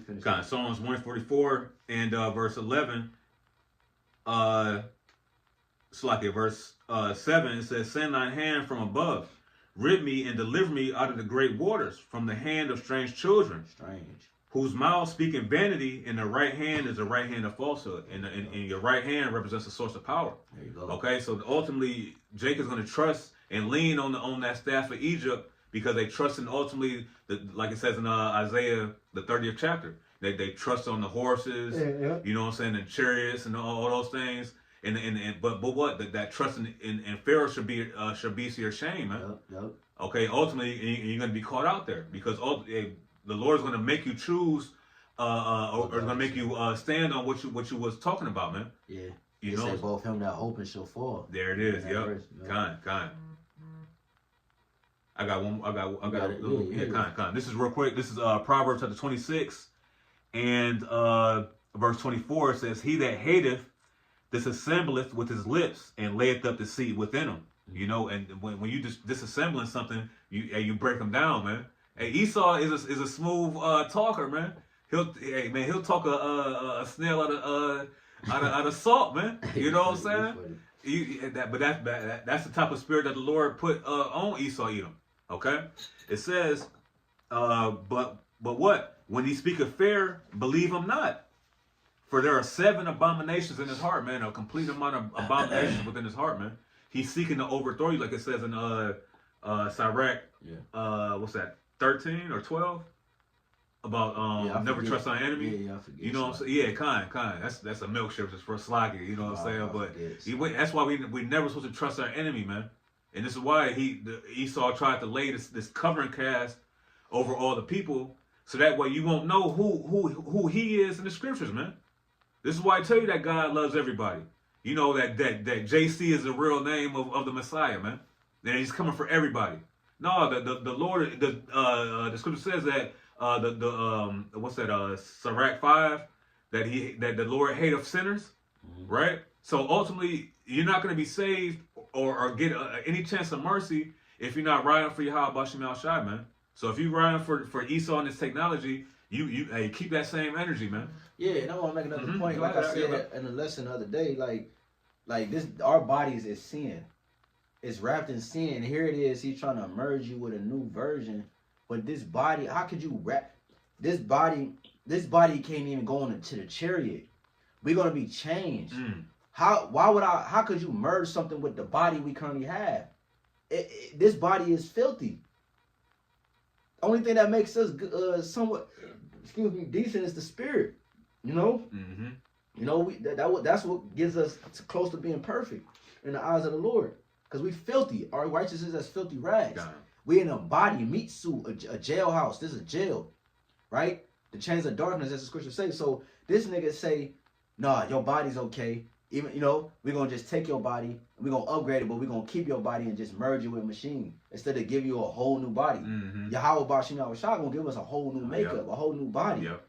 finish. Psalms 144 and verse 11. Verse 7, it says, send thine hand from above. Rid me and deliver me out of the great waters, from the hand of strange children. Strange. Whose mouth speaking vanity, and the right hand is the right hand of falsehood. And your right hand represents the source of power. There you go. Okay, so ultimately, Jacob is going to trust and lean on that staff of Egypt because they trust in ultimately, like it says in Isaiah, the 30th chapter. They trust on the horses, you know what I'm saying, and chariots and all those things. But what? That trust in Pharaoh should be to your shame, man. Yep. Okay, ultimately, you're going to be caught out there because the Lord is going to make you choose, or going to make you stand on what you was talking about, man. Yeah. You know, say both him that hope and shall fall. There it is. Yep. Kind. I got one. I got. Kind. This is real quick. This is Proverbs chapter 26, and verse 24 says, "He that hateth disassembleth with his lips, and layeth up deceit within him." You know, and when you just disassembling something, you break them down, man. Hey, Esau is a smooth talker, man. He'll talk a snail out of salt, man. You know what I'm saying? That's the type of spirit that the Lord put on Esau Edom. Okay, it says, but what? When he speaketh fair, believe him not. For there are 7 abominations in his heart, man. A complete amount of abominations within his heart, man. He's seeking to overthrow you, like it says in Sirach. What's that? 13 or 12 about never trust our enemy. I forget. You know what I'm saying? Yeah, kind. That's a milkshake just for sloggy. You know what I'm saying? But that's why we never supposed to trust our enemy, man. And this is why Esau tried to lay this covering cast over all the people, so that way you won't know who he is in the scriptures, man. This is why I tell you that God loves everybody. You know that JC is the real name of the Messiah, man. That he's coming for everybody. No, the Lord, the scripture says that Sirach 5, that the Lord hateth sinners, right? So ultimately, you're not going to be saved or get any chance of mercy if you're not riding for Yahweh Shem Al Shai, man. So if you're riding for Esau and this technology, you keep that same energy, man. Yeah, and I want to make another point. Like I said in the lesson the other day, like this, our bodies is sin. It's wrapped in sin. Here it is. He's trying to merge you with a new version. But this body, how could you wrap this body? This body can't even go into the chariot. We're gonna be changed. How could you merge something with the body we currently have? This body is filthy. Only thing that makes us somewhat, decent is the spirit. You know. You know, that's what gives us close to being perfect in the eyes of the Lord. Because we filthy. Our righteousness is filthy rags. God. We in a body, meat suit, a jailhouse. This is jail, right? The chains of darkness, as the scripture say. So this nigga say, nah, your body's okay. Even, you know, we're going to just take your body, we're going to upgrade it, but we're going to keep your body and just merge it with machine instead of give you a whole new body. Mm-hmm. Yahweh Bashina Shah going to give us a whole new makeup, Yep. a whole new body. Yep.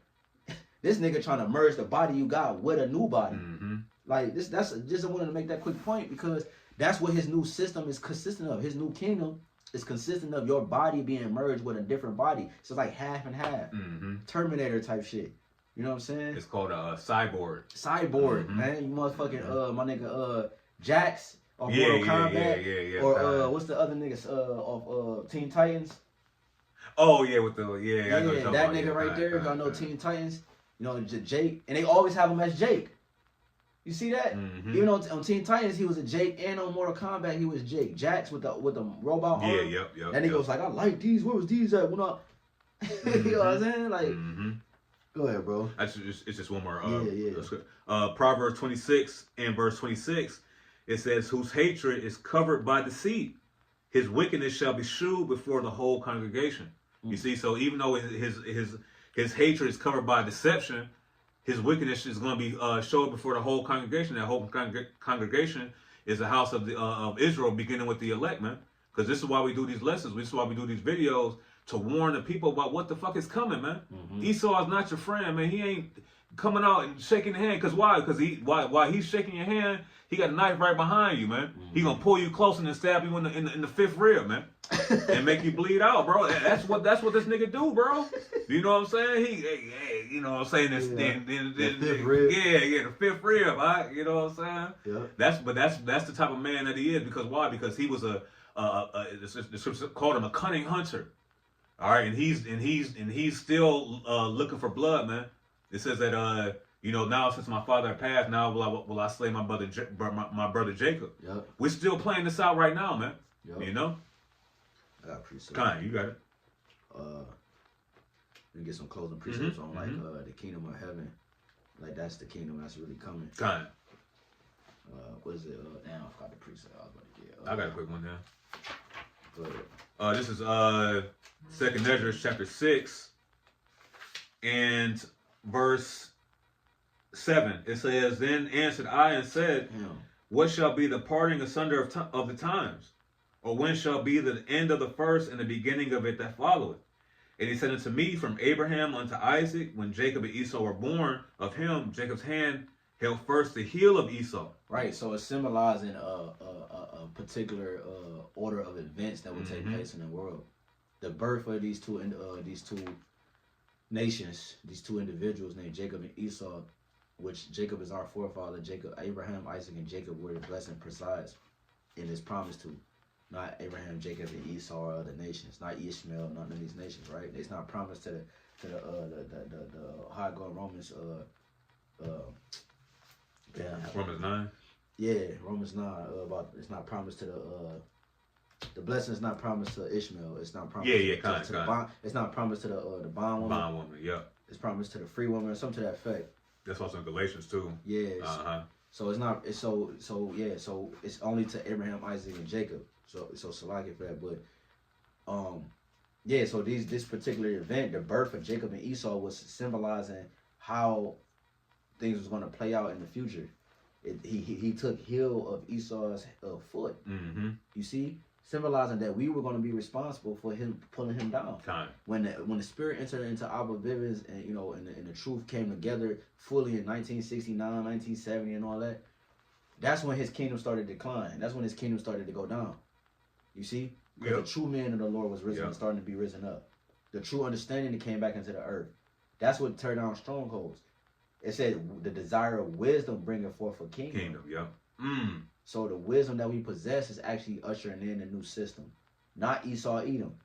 This nigga trying to merge the body you got with a new body. Mm-hmm. Like, that's just I wanted to make that quick point because that's what his new system is consistent of. His new kingdom is consistent of your body being merged with a different body. So it's like half and half. Mm-hmm. Terminator type shit. You know what I'm saying? It's called a cyborg. Cyborg, Mhm. man. You motherfucking my nigga Jax or Yeah, Mortal yeah, Kombat. yeah. Or what's the other niggas of Teen Titans? Oh yeah, with the I know what Yeah, you're talking that about. nigga Yeah, right there. right, Y'all know right. Teen Titans. You know Jake, and they always have him as Jake. You see that? Mhm. Even on Teen Titans he was a Jake, and on Mortal Kombat he was Jake. Jax with the robot arm. Yeah, yep. That nigga was like, I like these. Where was these at? When I... you know what I'm saying? Like, Mm-hmm. go ahead, bro. It's just one more. Yeah. Proverbs 26 and verse 26. It says, "Whose hatred is covered by deceit, his wickedness shall be shewed before the whole congregation." You see, so even though his hatred is covered by deception, his wickedness is going to be showed before the whole congregation. That whole congregation is the house of Israel, beginning with the elect, man. Because this is why we do these lessons. This is why we do these videos, to warn the people about what the fuck is coming, man. Mm-hmm. Esau is not your friend, man. He ain't coming out and shaking your hand. Because why? Because while he's shaking your hand, he got a knife right behind you, man. Mm-hmm. He gonna pull you close and then stab you in the fifth rib, man, and make you bleed out, bro. That's what this nigga do, bro. You know what I'm saying? He you know what I'm saying? This, Yeah. the fifth rib. Yeah, the fifth rib. Right? You know what I'm saying? Yeah. That's the type of man that he is. Because why? Because he was the scripture called him a cunning hunter. All right, and he's still looking for blood, man. It says that you know, now since my father passed, now will I slay my brother my brother Jacob. Yep. We're still playing this out right now, man. Yep. You know, I got precepts. kind, you got it. We get some closing precepts Mhm, on like the kingdom of heaven. Like that's the kingdom that's really coming. Kind. What is it? Damn, I forgot the precept I was about to get. I got a quick one there. Go ahead. This is Second Ezra chapter 6 and verse 7. It says, "Then answered I and said, Damn. what shall be the parting asunder of the times? Or when shall be the end of the first and the beginning of it that followeth? And he said unto me, from Abraham unto Isaac, when Jacob and Esau were born, of him Jacob's hand held first the heel of Esau." Right, so it's symbolizing a particular order of events that will take Mhm. place in the world. The birth of these two nations, these two individuals named Jacob and Esau, which Jacob is our forefather. Abraham, Isaac, and Jacob, where the blessing presides and is promised to. Not Abraham, Jacob, and Esau or other nations. Not Ishmael, none of these nations, right? It's not promised to the high going Romans. Romans 9. Yeah, Romans 9. About it's not promised to the blessing is not promised to Ishmael. It's not promised. To the bond. It's not promised to the bondwoman. Bondwoman, yeah. It's promised to the free woman or something to that effect. That's also in Galatians too. Yeah. Uh-huh. So it's not. It's so yeah. So it's only to Abraham, Isaac, and Jacob. So Salaki for that, but yeah. So this particular event, the birth of Jacob and Esau, was symbolizing how things was going to play out in the future. He took heel of Esau's foot. Mm-hmm. You see, symbolizing that we were going to be responsible for him pulling him down. Kind. When the spirit entered into Abba Bivens and and the truth came together fully in 1969, 1970, and all that. That's when his kingdom started to decline. That's when his kingdom started to go down. You see, because Yep. the true man of the Lord was risen Yep. and starting to be risen up. The true understanding that came back into the earth. That's what turned down strongholds. It said the desire of wisdom bringing forth a kingdom. Kingdom, yeah. Mm. So the wisdom that we possess is actually ushering in a new system, not Esau Edom.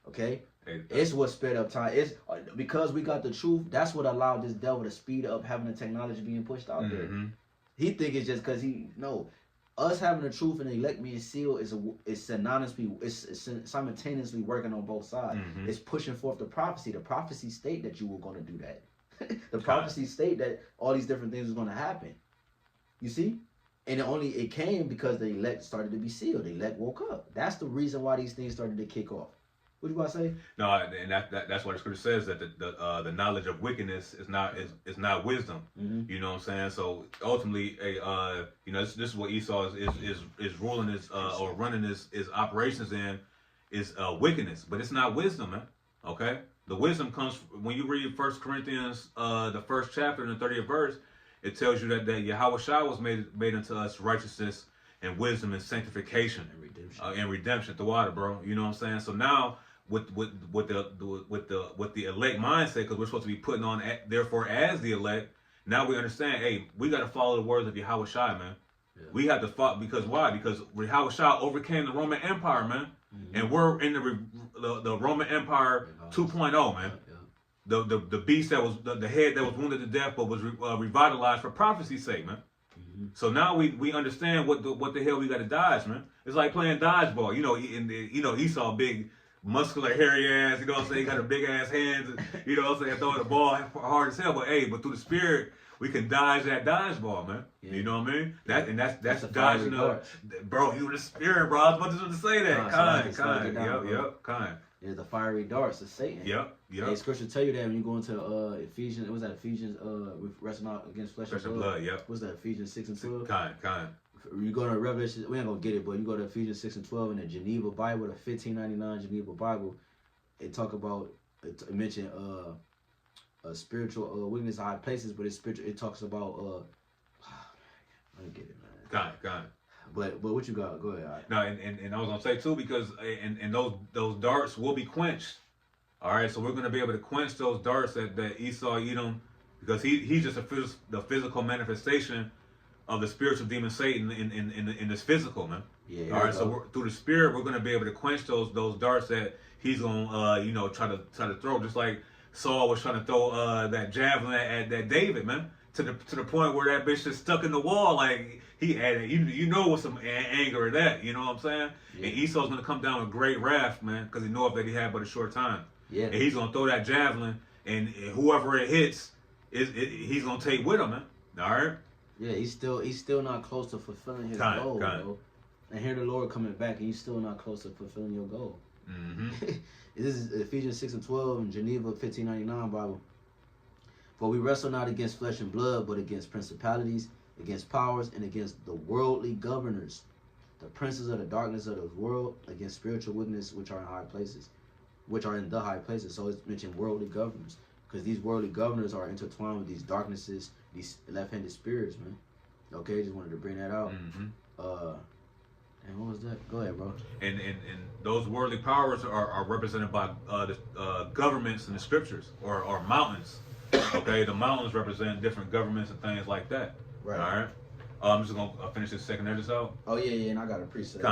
Okay, Hey, it's what sped up time. It's because we got the truth. That's what allowed this devil to speed up having the technology being pushed out there. mm-hmm. He think it's just because us having the truth and the elect being sealed is synonymously, it's simultaneously working on both sides. Mhm. It's pushing forth the prophecy. The prophecy state that you were going to do that. The prophecy state that all these different things was going to happen. You see, And it came because the elect started to be sealed. The elect woke up. That's the reason why these things started to kick off. What you about to say? No, and that's why the scripture says that the knowledge of wickedness is not wisdom. Mm-hmm. You know what I'm saying? So ultimately, this is what Esau is ruling his or running his operations in is wickedness, but it's not wisdom, man. Okay, the wisdom comes when you read 1 Corinthians the 1st chapter and the 30th verse. It tells you that Yahweh Shai was made unto us righteousness and wisdom and sanctification and redemption throughout it, bro. You know what I'm saying? So now with the elect mindset, because we're supposed to be putting on therefore as the elect. Now we understand. Hey, we got to follow the words of Yahweh Shai, man. Yeah. We have to follow because why? Because Yahweh Shai overcame the Roman Empire, man, and we're in the Roman Empire 2.0, man. The beast that was the head that was wounded to death but was revitalized for prophecy's sake, man. Mm-hmm. So now we understand what the hell we got to dodge, man. It's like playing dodgeball. Esau, big muscular hairy ass. You know what I'm saying? He got a big ass hands. You know what I'm saying? Throwing the ball hard as hell. But through the spirit, we can dodge that dodgeball, man. Yeah. You know what I mean? That's dodging bro. You in the spirit, bro. I was about to say that. Kind. Yep. Kind. Yeah, the fiery darts of Satan. Yep. Hey, scripture tell you that when you go into Ephesians. What was that? Ephesians with wrestling out against flesh and blood. Yep. What's that? Ephesians 6 and 12. Kind. You go to Revelation. We ain't gonna get it, but you go to Ephesians 6 and 12 in the Geneva Bible, the 1599 Geneva Bible. It talk about it mention spiritual wickedness in high places, but it's spiritual. It talks about I don't get it, man. Kind. But what you got? Go ahead. Right. No, and I was gonna say too, because and those darts will be quenched. All right, so we're gonna be able to quench those darts that Esau Edom, because he's just the physical manifestation of the spiritual demon Satan in this physical, man. Yeah. All right, so through the spirit, we're gonna be able to quench those darts that he's gonna try to throw, just like Saul was trying to throw that javelin at that David, man, to the point where that bitch just stuck in the wall, like. He added, with some anger at that, you know what I'm saying? Yeah. And Esau's going to come down with great wrath, man, because he knows that he had but a short time. Yeah. And he's going to throw that javelin, and whoever it hits, he's going to take with him, man. All right? Yeah, he's still not close to fulfilling his goal, bro. And here the Lord coming back, and he's still not close to fulfilling your goal. Mm-hmm. This is Ephesians 6 and 12 in Geneva 1599 Bible. For we wrestle not against flesh and blood, but against principalities, against powers, and against the worldly governors, the princes of the darkness of the world, against spiritual wickedness which are in the high places. So it's mentioned worldly governors, because these worldly governors are intertwined with these darknesses, these left-handed spirits, man. Okay, just wanted to bring that out. Mm-hmm. And what was that? Go ahead, bro. And those worldly powers are represented by the governments in the scriptures, or mountains. Okay, the mountains represent different governments and things like that. Right. All right. I'm just gonna finish this second edges out. Oh yeah, and I got a precept.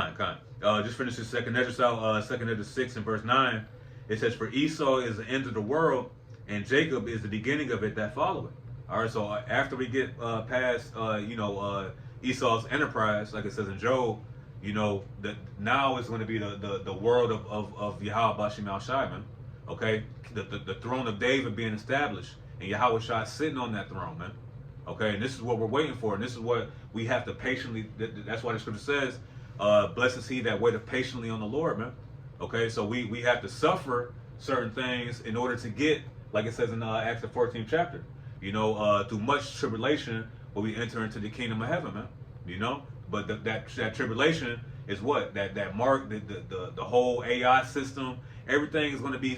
Just finish this second edges out. Second edges 6 and verse 9. It says, "For Esau is the end of the world, and Jacob is the beginning of it that followeth." All right. So after we get past, Esau's enterprise, like it says in Job, that now is going to be the world of Yahweh Bashim Al Shai, man. Okay, the throne of David being established, and Yahweh Shai sitting on that throne, man. Okay, and this is what we're waiting for, and this is what we have to patiently. That's why the scripture says, "Blessed is he that waiteth patiently on the Lord," man. Okay, so we have to suffer certain things in order to get, like it says in Acts the 14th chapter. Through much tribulation will we enter into the kingdom of heaven, man. But that tribulation is what that mark the whole AI system. Everything is going to be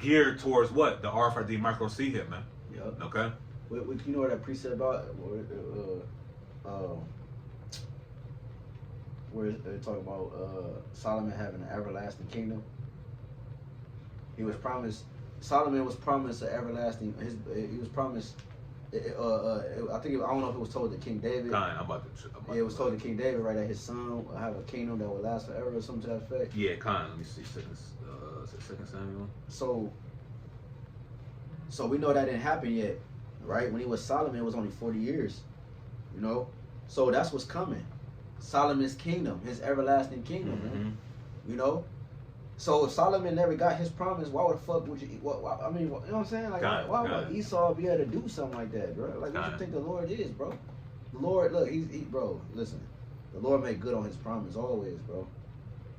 geared towards what the RFID micro C hit, man. Yep. Okay. You know what that precept about? Where they're talking about Solomon having an everlasting kingdom. Solomon was promised an everlasting. He was promised. I don't know if it was told to King David. It was told to King David, right, that his son will have a kingdom that will last forever, or something to that effect. Yeah, let me see. Second Samuel. So we know that didn't happen yet, right? When he was Solomon, it was only 40 years, So that's what's coming. Solomon's kingdom, his everlasting kingdom, man. So if Solomon never got his promise, why would the fuck would you? You know what I'm saying? Like, why would Esau be able to do something like that, bro? Like, what do you think the Lord is, bro? The Lord, look, bro. Listen, the Lord made good on His promise always, bro.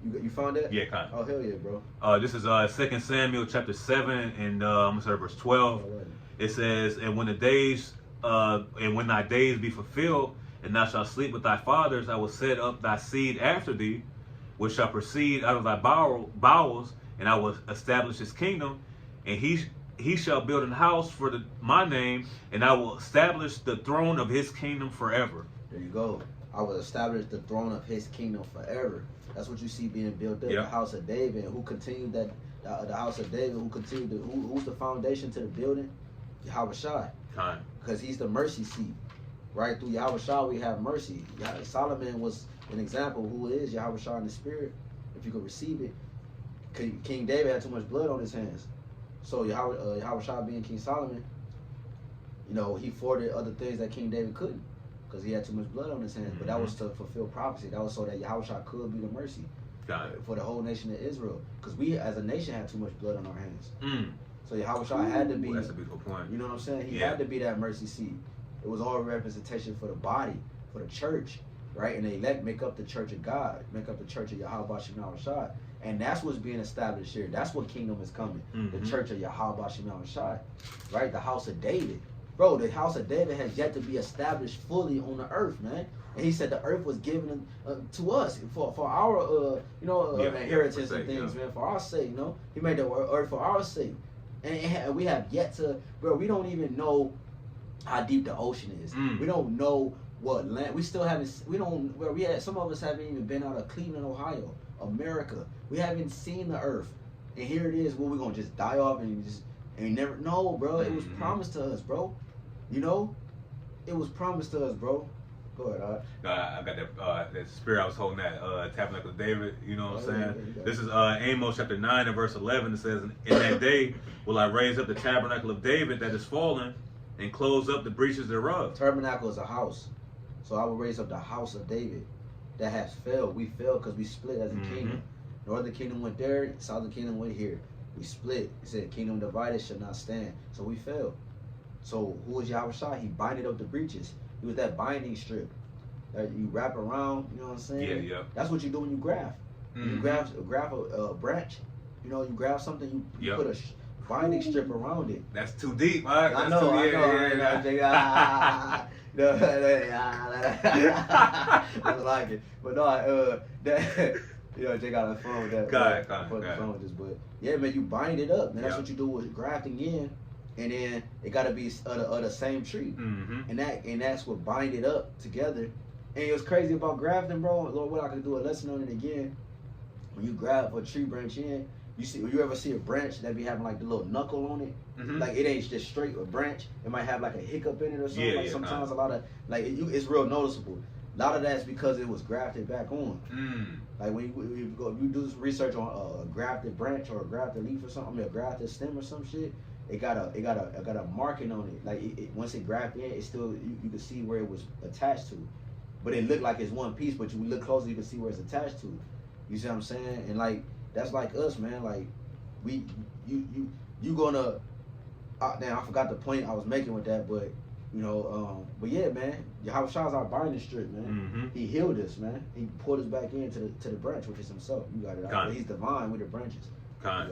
You found that? Yeah, kind Oh hell yeah, bro. This is 2 Samuel chapter 7 and I'm gonna start at verse 12. It says, and when thy days be fulfilled, and thou shalt sleep with thy fathers, I will set up thy seed after thee, which shall proceed out of thy bowels, and I will establish his kingdom, and he shall build an house for my name, and I will establish the throne of his kingdom forever. There you go. I will establish the throne of his kingdom forever. That's what you see being built up. Yep. The house of David. Who continued that? The house of David. Who continued? Who's the foundation to the building? Yahweh Shai. Kind. Because he's the mercy seat. Right through Yahweh Shai we have mercy. Solomon was an example of who is Yahweh Shai in the spirit. If you could receive it. King David had too much blood on his hands. So Yahweh Shai being King Solomon, you know, he afforded other things that King David couldn't. Because he had too much blood on his hands. But that was to fulfill prophecy. That was so that Yahweh Shai could be the mercy for the whole nation of Israel. Because we as a nation had too much blood on our hands. So Yahweh Shai had to be. That's a beautiful point. You know what I'm saying? He had to be that mercy seat. It was all a representation for the body, for the church, right? And the elect make up the church of God, make up the church of Yahweh Shem Shai. And that's what's being established here. That's what kingdom is coming. The church of Yahweh Shem Shai, right? The house of David. Bro, the house of David has yet to be established fully on the earth, man. And he said the earth was given to us for our, inheritance and things, man, for our sake, you know. He made the earth for our sake. And we have yet to, bro, we don't even know how deep the ocean is. We don't know what land, we still haven't, some of us haven't even been out of Cleveland, Ohio, America. We haven't seen the earth. And here it is, we're going to just die off and never, no, bro, it was promised to us, bro. You know, it was promised to us, bro. Go ahead, all right. I got that spirit I was holding that tabernacle of David, you know what I'm saying? Yeah. This is Amos chapter 9 and verse 11. It says, in that day will I raise up the tabernacle of David that is fallen and close up the breaches thereof. Tabernacle is a house. So I will raise up the house of David that has failed. We failed because we split as a kingdom. Northern kingdom went there, southern kingdom went here. We split. It said kingdom divided shall not stand. So we failed. So who was Yahweh Shai? He binded up the breaches. He was that binding strip that you wrap around, you know what I'm saying? Yeah. That's what you do when you graft. When you graft a branch, you know, you grab something, you put a binding strip around it. That's too deep, huh? I know. I like it. But no, that, you know, Jay got a phone with that. Phone with this, but yeah, man, you bind it up, man. That's what you do with grafting in. And then it got to be of the same tree, and that's what bind it up together. And it was crazy about grafting, bro. Lord, what I could do a lesson on it again. When you grab a tree branch in, you ever see a branch that be having like the little knuckle on it? Like it ain't just straight a branch. It might have like a hiccup in it or something. Like sometimes a lot of it's real noticeable. A lot of that's because it was grafted back on. Like when you do this research on a grafted branch or a grafted leaf or something, a grafted stem or some shit. It got a marking on it. Like once it grafted in, it still you can see where it was attached to, but it looked like it's one piece. But you look closer, you can see where it's attached to. You see what I'm saying? And like that's like us, man. Like you gonna. Now I forgot the point I was making with that, but you know, but yeah, man. Yahweh Shai is our binding strip, man. He healed us, man. He pulled us back into the branch, which is Himself. You got it. Out. He's divine with the branches. Kind.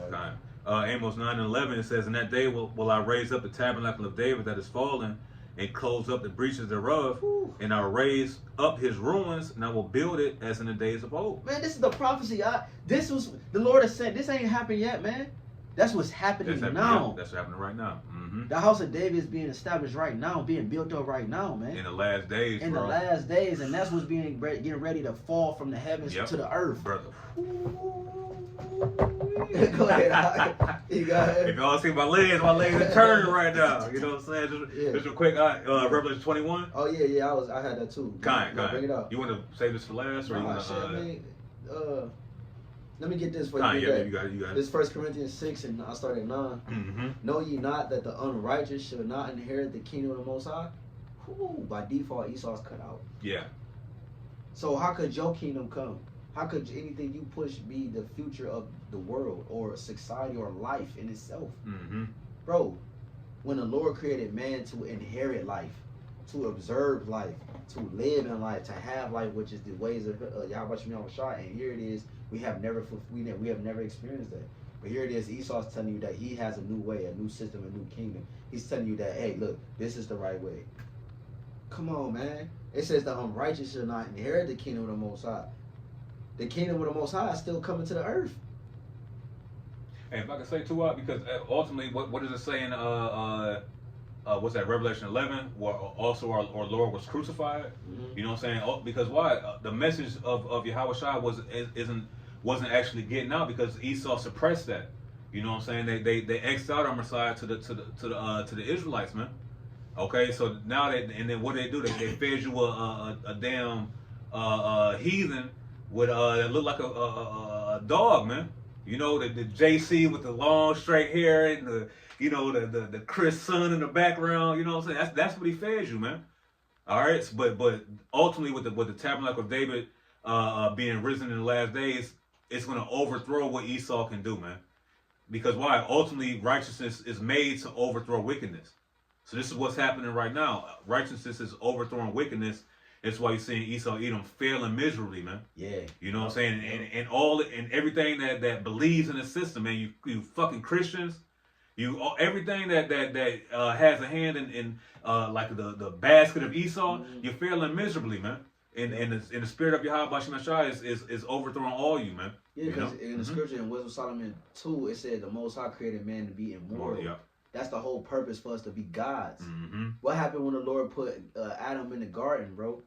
Amos 9 and 11, it says, in that day will I raise up the tabernacle of David that is fallen and close up the breaches thereof, and I'll raise up his ruins, and I will build it as in the days of old. Man, this is the prophecy. This was the Lord has said. This ain't happened yet, man. That's what's happening now. That's happening right now. The house of David is being established right now, being built up right now, man. In the last days, the last days, and that's what's getting ready to fall from the heavens to the earth, brother. Go ahead. You got it. If y'all see my legs are turning right now. You know what I'm saying? Just real quick, Revelation 21. Oh yeah, I had that too. Kind. Bring it up. You want to save this for last, or you want to? Let me get this for you. You got it. This 1 Corinthians 6, and I'll start at 9. Know ye not that the unrighteous shall not inherit the kingdom of the Most High? By default, Esau's cut out. Yeah. So how could your kingdom come? How could anything you push be the future of the world or society or life in itself? Bro, when the Lord created man to inherit life, to observe life, to live in life, to have life, which is the ways of Yahweh Shemel Shah. And here it is, we have never experienced that. But here it is, Esau's telling you that he has a new way, a new system, a new kingdom. He's telling you that, hey, look, this is the right way. Come on, man. It says the unrighteous shall not inherit the kingdom of the Most High. The kingdom of the Most High is still coming to the earth. And if I can say too, because ultimately, what does it say in what's that, Revelation 11, where also our Lord was crucified? Mm-hmm. You know what I'm saying? Because why? The message of Yahweh Shai wasn't actually getting out because Esau suppressed that. You know what I'm saying? They X'd out our Messiah to the Israelites, man. Okay, so now and then what they do? They fed you a damn heathen with that look like a dog, man. You know, the JC with the long straight hair and the Chris Sun in the background. You know what I'm saying? That's what he fed you, man. All right, but ultimately with the tabernacle of David being risen in the last days, it's going to overthrow what Esau can do, man. Because why? Ultimately, righteousness is made to overthrow wickedness. So this is what's happening right now. Righteousness is overthrowing wickedness. That's why you're seeing Esau, Edom failing miserably, man. Yeah. You know what I'm saying? And everything that believes in the system, man. You fucking Christians. Everything that has a hand in like the basket of Esau, you're failing miserably, man. And the spirit of Yahweh Bashem Shai is overthrowing all you, man. Yeah, because in the scripture in Wisdom of Solomon 2, it said the Most High created man to be immortal. Yeah. That's the whole purpose for us to be gods. Mm-hmm. What happened when the Lord put Adam in the garden, bro?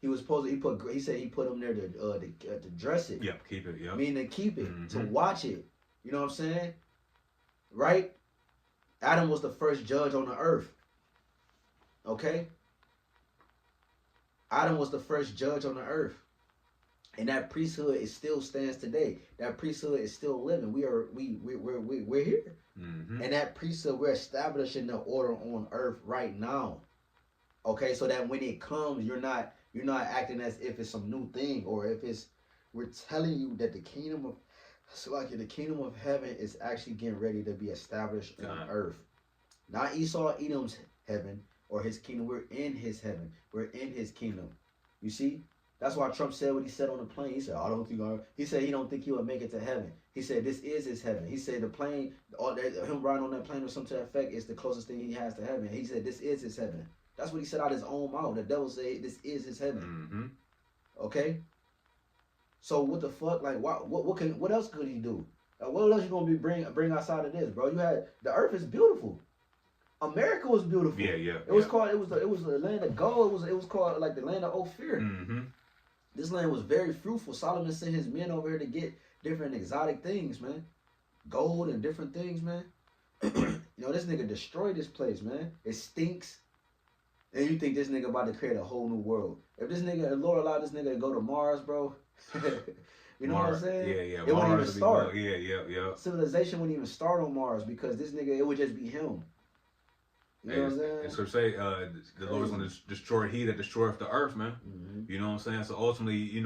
He was supposed to. He said he put him there to dress it. Yeah, keep it. Yeah. Meaning to keep it, to watch it. You know what I'm saying? Right? Adam was the first judge on the earth. Okay? Adam was the first judge on the earth. And that priesthood still stands today. That priesthood is still living. We're here. Mm-hmm. And that priesthood, we're establishing the order on earth right now. Okay, so that when it comes, you're not acting as if it's some new thing, or if we're telling you that the kingdom of heaven is actually getting ready to be established on earth. Not Esau, Edom's heaven or his kingdom. We're in his heaven. We're in his kingdom. You see? That's why Trump said what he said on the plane. He said, he said he don't think he will make it to heaven. He said this is his heaven. He said the plane, him riding on that plane or something to that effect is the closest thing he has to heaven. He said this is his heaven. That's what he said out of his own mouth. The devil said this is his heaven. Mm-hmm. Okay? So what the fuck? Like what else could he do? What else you gonna be bring outside of this, bro? The earth is beautiful. America was beautiful. Yeah. It was the land of gold. It was called like the land of Ophir. Mm-hmm. This land was very fruitful. Solomon sent his men over here to get different exotic things, man. Gold and different things, man. This nigga destroyed this place, man. It stinks. And you think this nigga about to create a whole new world. If the Lord allowed this nigga to go to Mars, bro, you know Mars, what I'm saying? Yeah. It wouldn't even start. Yeah. Civilization wouldn't even start on Mars because this nigga, it would just be him. You know what I'm saying? And so say the Lord's going to destroy he that destroyeth the earth, man. Mm-hmm. You know what I'm saying? So ultimately,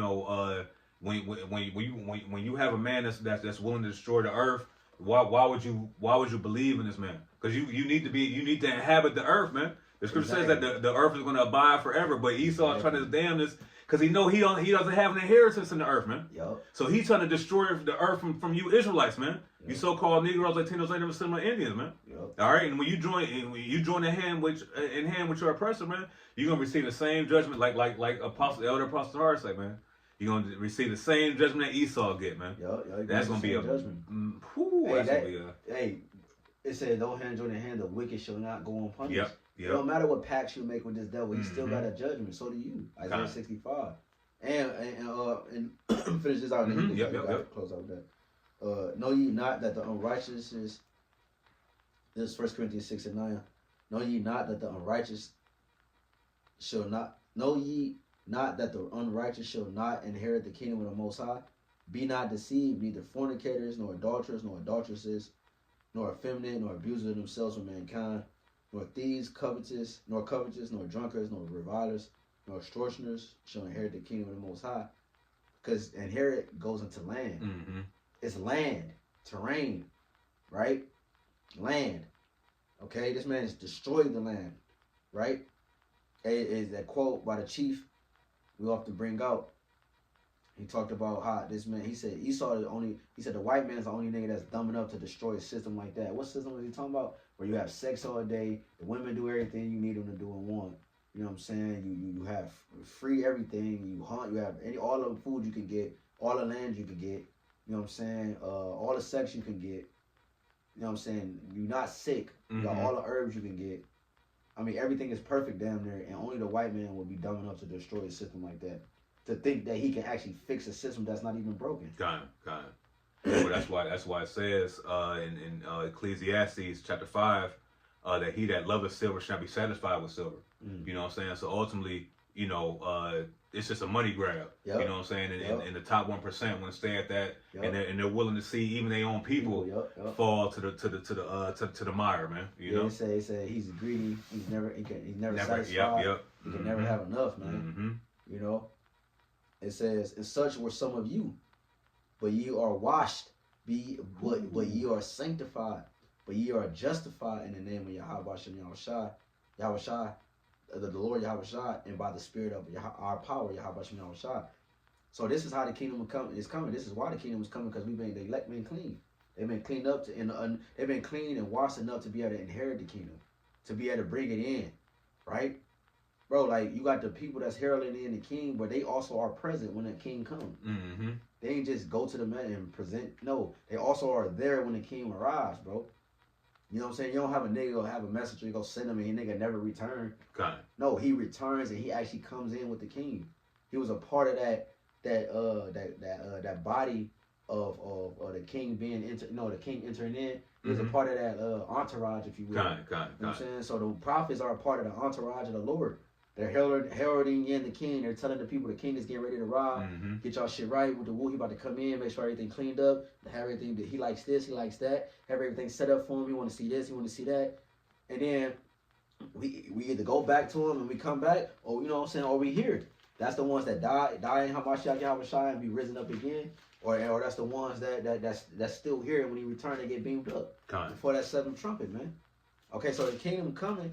when you have a man that's willing to destroy the earth, why would you believe in this man? Because you need to inhabit the earth, man. The scripture says that the earth is going to abide forever, but Esau is trying to damn this because he doesn't have an inheritance in the earth, man. Yep. So he's trying to destroy the earth from you Israelites, man. Yep. You so-called Negroes, Latinos, Native Similar Indians, man. Yep. All right, and when you join in hand with your oppressor, man, you're gonna receive the same judgment like Elder Apostle Hart said, man. You're gonna receive the same judgment that Esau get, man. Yep. That's gonna be a judgment. It said, "Don't hand join the hand, the wicked shall not go unpunished." Yep. It don't matter what pact you make with this devil, he still got a judgment. So do you. Isaiah 65. And finish this out. And Yep. Close out with that. Know ye not that the unrighteous is. This is 1 Corinthians 6:9. Know ye not that the unrighteous shall not. Know ye not that the unrighteous shall not inherit the kingdom of the Most High. Be not deceived, neither fornicators, nor adulterers, nor adulteresses, nor effeminate, nor abusers of themselves with mankind, nor thieves, nor drunkards, nor revilers, nor extortioners shall inherit the kingdom of the Most High. Because inherit goes into land. Mm-hmm. It's land, terrain, right? Land. Okay, this man has destroyed the land, right? is that quote by the chief we often bring out. He talked about how this man, he said the white man's the only nigga that's dumb enough to destroy a system like that. What system was he talking about? Where you have sex all day, the women do everything you need them to do and want. You know what I'm saying? You have free everything, you hunt, you have all the food you can get, all the land you can get, you know what I'm saying? All the sex you can get. You know what I'm saying? You're not sick. You got all the herbs you can get. I mean, everything is perfect down there, and only the white man will be dumb enough to destroy a system like that. To think that he can actually fix a system that's not even broken. Got it. Well, that's why it says in Ecclesiastes chapter 5 that he that loveth silver shall be satisfied with silver. You know what I'm saying? So ultimately, you know, it's just a money grab. Yep. You know what I'm saying? And the top 1% want to stay at that, and they're willing to see even their own people fall to the mire, man. You know? He say he's greedy. He's never satisfied. He can never have enough, man. You know. It says, and such were some of you, but ye are washed, but ye are sanctified, but ye are justified in the name of Yahweh Yahushua, the Lord Yahushua, and by the Spirit of our power, Yahweh Yahushua. So this is how the kingdom is coming. This is why the kingdom is coming, because the elect been clean. They've been cleaned up, they've been clean and washed enough to be able to inherit the kingdom, to be able to bring it in, right? Bro, like, you got the people that's heralding in the king, but they also are present when the king comes. They ain't just go to the man and present. No, they also are there when the king arrives, bro. You know what I'm saying? You don't have a nigga or have a messenger, you go send him and he nigga never return. No, he returns and he actually comes in with the king. He was a part of that body of the king being the king entering in. He was a part of that entourage, if you will. You know what I'm saying? So the prophets are a part of the entourage of the Lord. They're heralding in the king. They're telling the people the king is getting ready to ride. Get y'all shit right with the woo. He about to come in, make sure everything cleaned up. Have everything that he likes this, he likes that. Have everything set up for him. He want to see this, he want to see that. And then we either go back to him and we come back, or you know what I'm saying, or we hear it. That's the ones that die in Hamashiach Yahushua and be risen up again. Or that's the ones that's still here, and when he return, they get beamed up before that seventh trumpet, man. Okay, so the kingdom coming.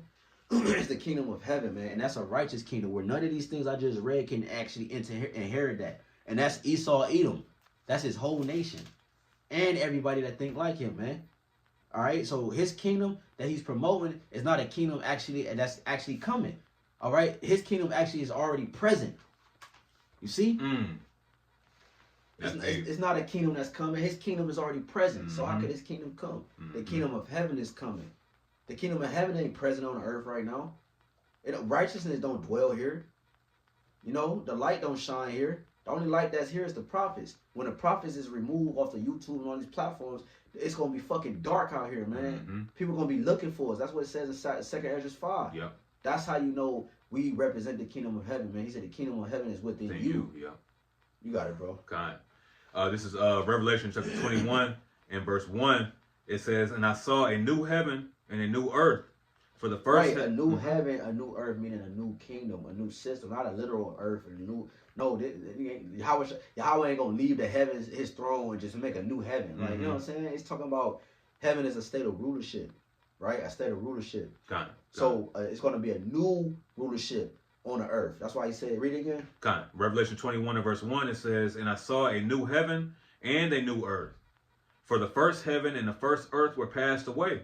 It's the kingdom of heaven, man, and that's a righteous kingdom where none of these things I just read can actually inherit that. And that's Esau Edom. That's his whole nation and everybody that think like him, man. All right, so his kingdom that he's promoting is not a kingdom that's actually coming. All right, his kingdom actually is already present. You see? It's not a kingdom that's coming. His kingdom is already present. So how could his kingdom come? The kingdom of heaven is coming. The kingdom of heaven ain't present on the earth right now. Righteousness don't dwell here. You know, the light don't shine here. The only light that's here is the prophets. When the prophets is removed off the YouTube and all these platforms, it's going to be fucking dark out here, man. People going to be looking for us. That's what it says in 2 Ezra 5. Yep. That's how you know we represent the kingdom of heaven, man. He said the kingdom of heaven is within you. You got it, bro. This is Revelation chapter 21 and verse 1. It says, and I saw a new heaven and a new earth. For the first a new heaven, a new earth, meaning a new kingdom, a new system, not a literal earth. Yahweh ain't gonna leave the heavens, his throne, and just make a new heaven. Like, you know what I'm saying? It's talking about heaven is a state of rulership, right? A state of rulership. So it's gonna be a new rulership on the earth. That's why he said, read it again. Revelation 21 and verse 1, it says, and I saw a new heaven and a new earth. For the first heaven and the first earth were passed away,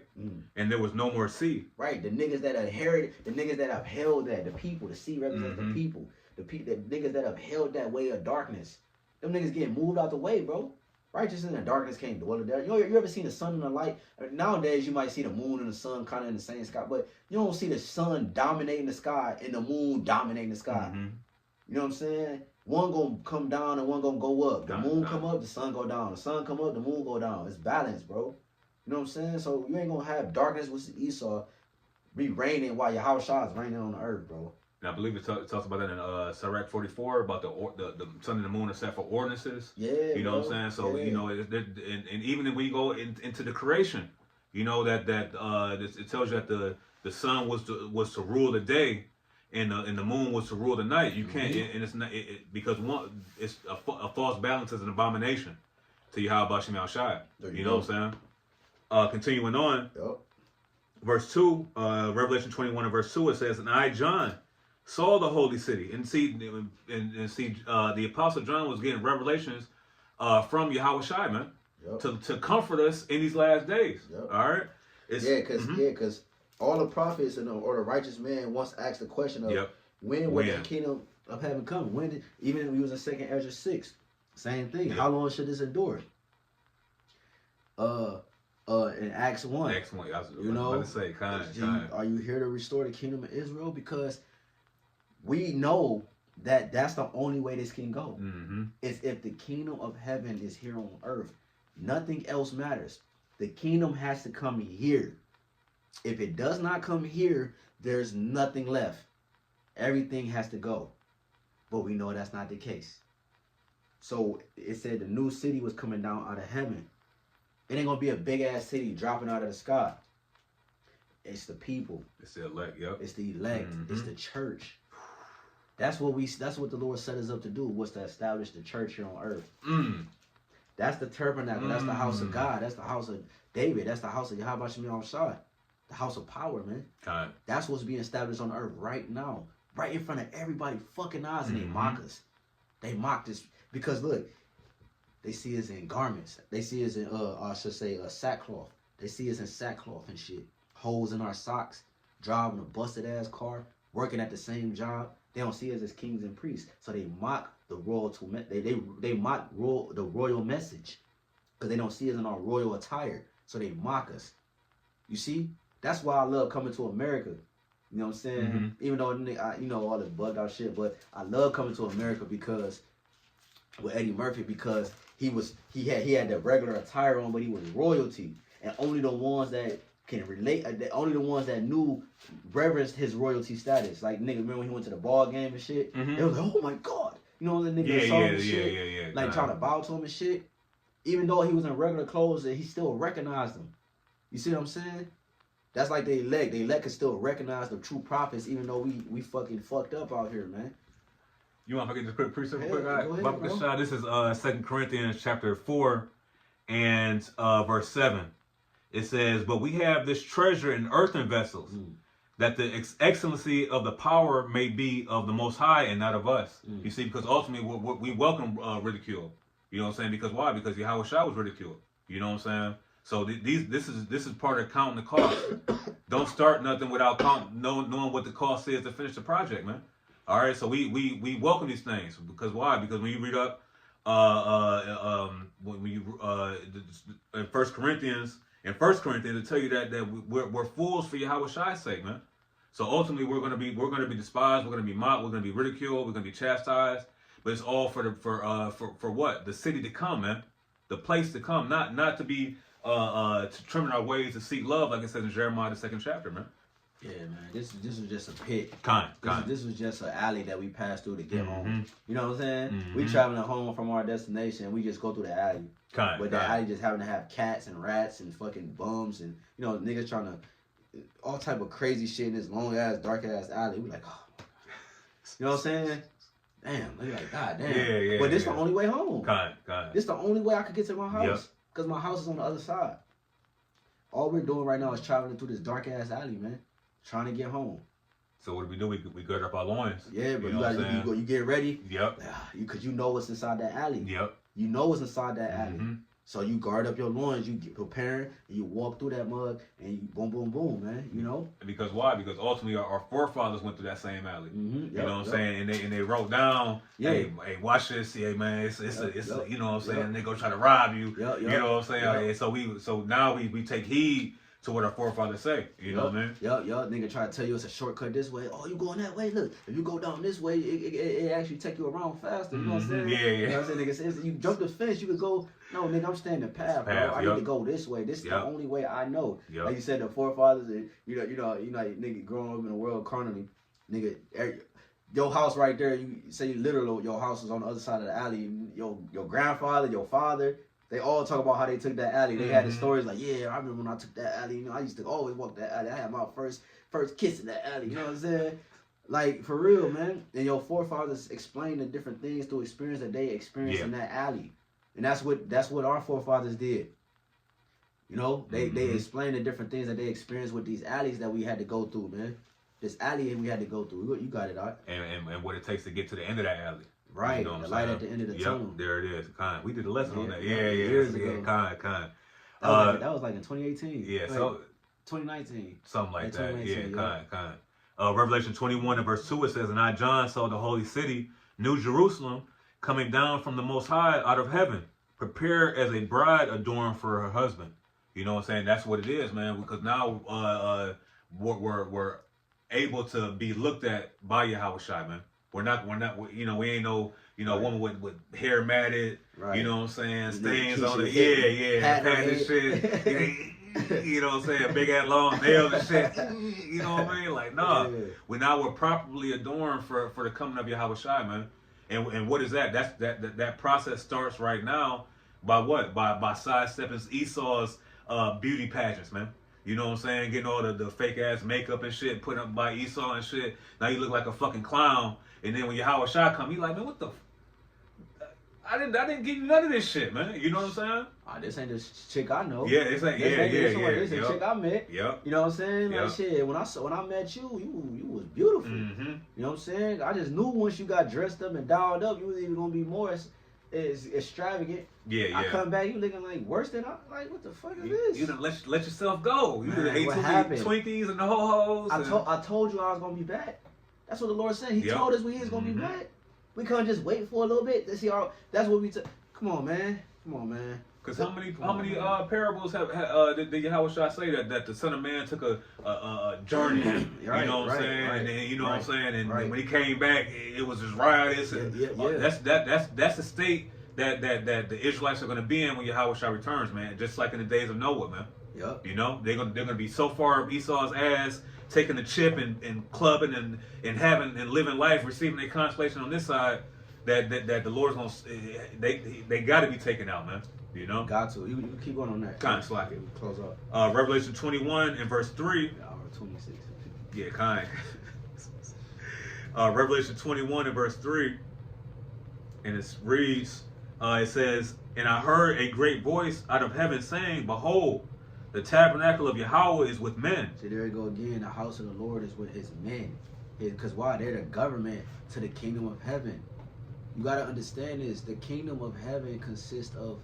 and there was no more sea. Right, the niggas that inherited, the niggas that upheld that, the people, the sea represents the people. The niggas that upheld that way of darkness. Them niggas getting moved out the way, bro. Righteousness and darkness can't dwell there. You ever seen the sun and the light? Nowadays, you might see the moon and the sun kind of in the same sky, but you don't see the sun dominating the sky and the moon dominating the sky. You know what I'm saying? One gonna come down and one gonna go up. The moon come up, the sun go down. The sun come up, the moon go down. It's balanced, bro. You know what I'm saying? So you ain't gonna have darkness with Esau be reigning while Yahushua is reigning on the earth, bro. And I believe it talks about that in Sirach 44 about the sun and the moon are set for ordinances. Yeah, you know what I'm saying. So you know, and even when we go into the creation, you know that it tells you that the sun was to rule the day. And the moon was to rule the night. You can't, and it's not because it's a false balance is an abomination to Yahweh Shem Shai. You know what I'm saying? Continuing on, verse 2, Revelation 21 and verse 2, it says, and I, John, saw the holy city and see the Apostle John was getting revelations from Yahweh Shai, man, to comfort us in these last days. All right. Because all the prophets or the righteous man once asked the question of when will the kingdom of heaven come? When even if we was in 2nd Ezra 6, same thing. How long should this endure? In Acts 1. Acts 1, I was about to say, are you here to restore the kingdom of Israel? Because we know that that's the only way this can go. Is if the kingdom of heaven is here on earth. Nothing else matters. The kingdom has to come here. If it does not come here, there's nothing left. Everything has to go. But we know that's not the case. So it said the new city was coming down out of heaven. It ain't gonna be a big ass city dropping out of the sky. It's the people. It's the elect. It's the elect. It's the church. That's what the Lord set us up to do, was to establish the church here on earth. That's the tabernacle. That's the house of God. That's the house of David. That's the house of Yahweh Shai. The house of power, man. That's what's being established on earth right now. Right in front of everybody fucking eyes, and they mock us. They mock this because look, they see us in garments. They see us in sackcloth. They see us in sackcloth and shit. Holes in our socks, driving a busted ass car, working at the same job. They don't see us as kings and priests, so they mock the royal. They mock the royal message because they don't see us in our royal attire, so they mock us. You see, that's why I love coming to America. You know what I'm saying? Even though all the bugged out shit, but I love coming to America because with Eddie Murphy, because he had the regular attire on, but he was royalty, and only the ones that can relate, only the ones that knew reverenced his royalty status. Like nigga, remember when he went to the ball game and shit? It was like, oh my god, you know, the nigga saw him and shit, like trying to bow to him and shit. Even though he was in regular clothes, he still recognized him. You see what I'm saying? That's like the elect. The elect can still recognize the true prophets, even though we fucking fucked up out here, man. You want to forget this quick precept? Go ahead, this is 2 Corinthians chapter 4 and verse 7. It says, "But we have this treasure in earthen vessels, that the excellency of the power may be of the Most High and not of us." You see, because ultimately we welcome ridicule. You know what I'm saying? Because why? Because Yahweh Shai was ridiculed. You know what I'm saying? So this is part of counting the cost. Don't start nothing without knowing what the cost is to finish the project, man. All right, so we welcome these things because why? Because when you read up in 1 Corinthians, it tell you that we're fools for Yahweh Shai's sake, man. So ultimately we're gonna be despised, we're gonna be mocked, we're gonna be ridiculed, we're gonna be chastised, but it's all for what? The city to come, man. The place to come, not to be to trimming our ways to seek love, like it says in Jeremiah the 2nd chapter, man. Yeah, man. This was just a pit. This was just an alley that we passed through to get home. You know what I'm saying? We traveling home from our destination, we just go through the alley. But the alley just having to have cats and rats and fucking bums and niggas trying to all type of crazy shit in this long ass dark ass alley. We like, oh, you know what I'm saying? Damn, they like, god damn. Yeah. But this the only way home. This the only way I could get to my house because my house is on the other side. All we're doing right now is traveling through this dark ass alley, man. Trying to get home. So what do? We gird up our loins. Yeah, but you get ready. Yep. Because you know what's inside that alley. Yep. You know what's inside that alley. So you guard up your loins, you get preparing, and you walk through that mug, and you boom, boom, boom, man. You know. Because why? Because ultimately our forefathers went through that same alley. You know what I'm saying? And they wrote down, hey, watch this, yeah, man. It's a you know what I'm saying? They go try to rob you. You know what I'm saying? So now we take heed to what our forefathers say. You know what I mean? Nigga try to tell you it's a shortcut this way. Oh, you going that way? Look, if you go down this way, it actually take you around faster. You know what I'm saying? Yeah. You know what I'm saying? Nigga says you jump the fence, you could go. No, nigga, I'm staying the path, bro. I need to go this way. This is the only way I know. Like you said, the forefathers, and you know, nigga, growing up in the world carnally, nigga, your house right there. You say literally your house is on the other side of the alley. Your grandfather, your father. They all talk about how they took that alley. They had the stories like, yeah, I remember when I took that alley. You know, I used to always walk that alley. I had my first kiss in that alley. You know what I'm saying? Like, for real, man. And your forefathers explained the different things through experience that they experienced in that alley. And that's what our forefathers did. You know, they explained the different things that they experienced with these alleys that we had to go through, man. this alley we had to go through. You got it, out. And what it takes to get to the end of that alley. Right, You know what the I'm light saying? at the end of the Yep, tunnel. there it is. Kind. We did a lesson on that. Yeah, Yeah, years ago. Kind. That was like in 2018. Yeah, Wait, so 2019. something like that. 2019, Yeah, kind. Revelation 21 and verse 2, it says, "And I, John, saw the holy city, New Jerusalem, coming down from the Most High out of heaven, prepared as a bride adorned for her husband." You know what I'm saying? That's what it is, man. Because now we're able to be looked at by Yahushua, man. We're not. We ain't no. Woman with hair matted. Right. You know what I'm saying? And Stains then on it. Keisha Pat hat and shit. You know what I'm saying? Big ass long nails and shit. You know what I mean? Like, nah. Yeah. We're properly adorned for the coming of Yahushua, man. And what is that? That process starts right now by what? By sidestepping Esau's beauty pageants, man. You know what I'm saying? Getting all the fake ass makeup and shit put up by Esau and shit. Now you look like a fucking clown. And then when Yahushua come, you like, man, what the? I didn't give you none of this shit, man. You know what I'm saying? This ain't this chick I know. Yeah, this ain't. This a chick I met. Yep. You know what I'm saying? Like Yep. shit. When I met you, you was beautiful. Mm-hmm. You know what I'm saying? I just knew once you got dressed up and dialed up, you was even gonna be more extravagant. Yeah. I come back, you looking like worse than I. Like, what the fuck is this? You done let yourself go. You done ate what too many happened? Twinkies and the ho-hos. I told you I was gonna be back. That's what the Lord said. He Yep. told us we is gonna be back. We couldn't just wait for a little bit to see our. That's what we took. Come on, man. Because how many parables did Yahushua say that the Son of Man took a journey? Right, you know what I'm saying? right, And then, you know what I'm saying? And right. when he came back, it was just riotous. And Yeah. that's the state that the Israelites are going to be in when Yahushua returns, man. Just like in the days of Noah, man. Yep. You know, they're gonna be so far up Esau's ass, taking the chip and clubbing and having and living life, receiving their consolation on this side, that the Lord's gonna they got to be taken out, man. You know, Got to. You keep going on that. kind of slack it. Close up. Revelation 21 and verse 3. Hour 26. Yeah, kind. Revelation 21 and verse 3, and it reads, it says, "And I heard a great voice out of heaven saying, Behold, the tabernacle of Yahweh is with men." So there you go again. The house of the Lord is with his men. Because why? They're the government to the kingdom of heaven. You got to understand this. The kingdom of heaven consists of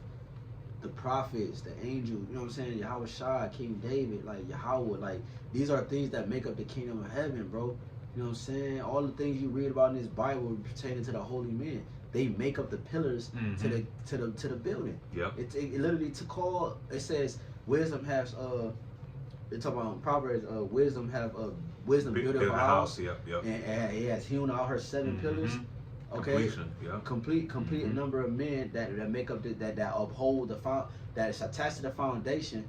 the prophets, the angels, you know what I'm saying? Yahushua, King David, like Yahweh. Like, these are things that make up the kingdom of heaven, bro. You know what I'm saying? All the things you read about in this Bible pertaining to the holy men, they make up the pillars to the building. Yep. It literally it says wisdom has they talk about Proverbs, wisdom built a house. Yep. And he has hewn out her 7 pillars. Okay. Completion. Yeah. Complete number of men that make up that uphold that is attached to the foundation.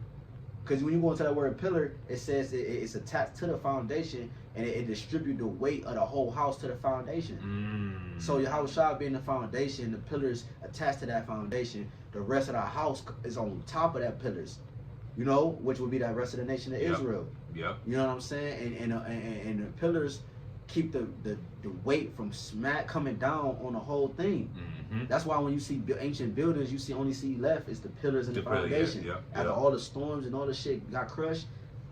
Because when you go into that word pillar, it says it's attached to the foundation, and it distributes the weight of the whole house to the foundation. So Yahushua being the foundation, the pillars attached to that foundation. The rest of the house is on top of that pillars. You know, which would be that rest of the nation of Israel. Yep. You know what I'm saying? And the pillars keep the weight from coming down on the whole thing. That's why when you see ancient buildings, you only see left is the pillars and the foundation. After all the storms and all the shit got crushed,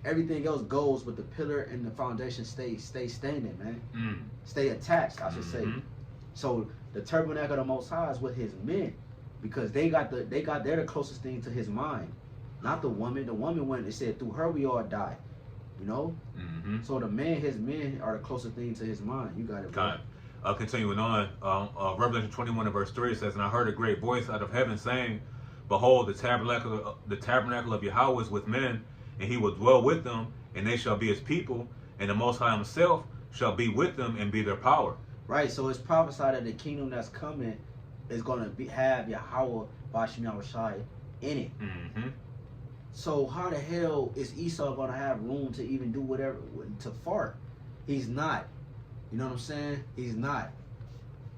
everything else goes, but the pillar and the foundation stay standing, man. Stay attached, I should say. So the tabernacle of the Most High is with his men, because they're the closest thing to his mind, not the woman. The woman, when it said through her we all die. You know? So his men are the closest thing to his mind. You got it, bro. Continuing on, Revelation 21 and verse 3, it says, "And I heard a great voice out of heaven saying, Behold, the tabernacle of Yahweh is with men, and he will dwell with them, and they shall be his people, and the Most High himself shall be with them and be their power." Right, so it's prophesied that the kingdom that's coming is going to have Yahweh Bashim Yahushai in it. So how the hell is Esau going to have room to even do whatever, to fart? He's not. You know what I'm saying? He's not.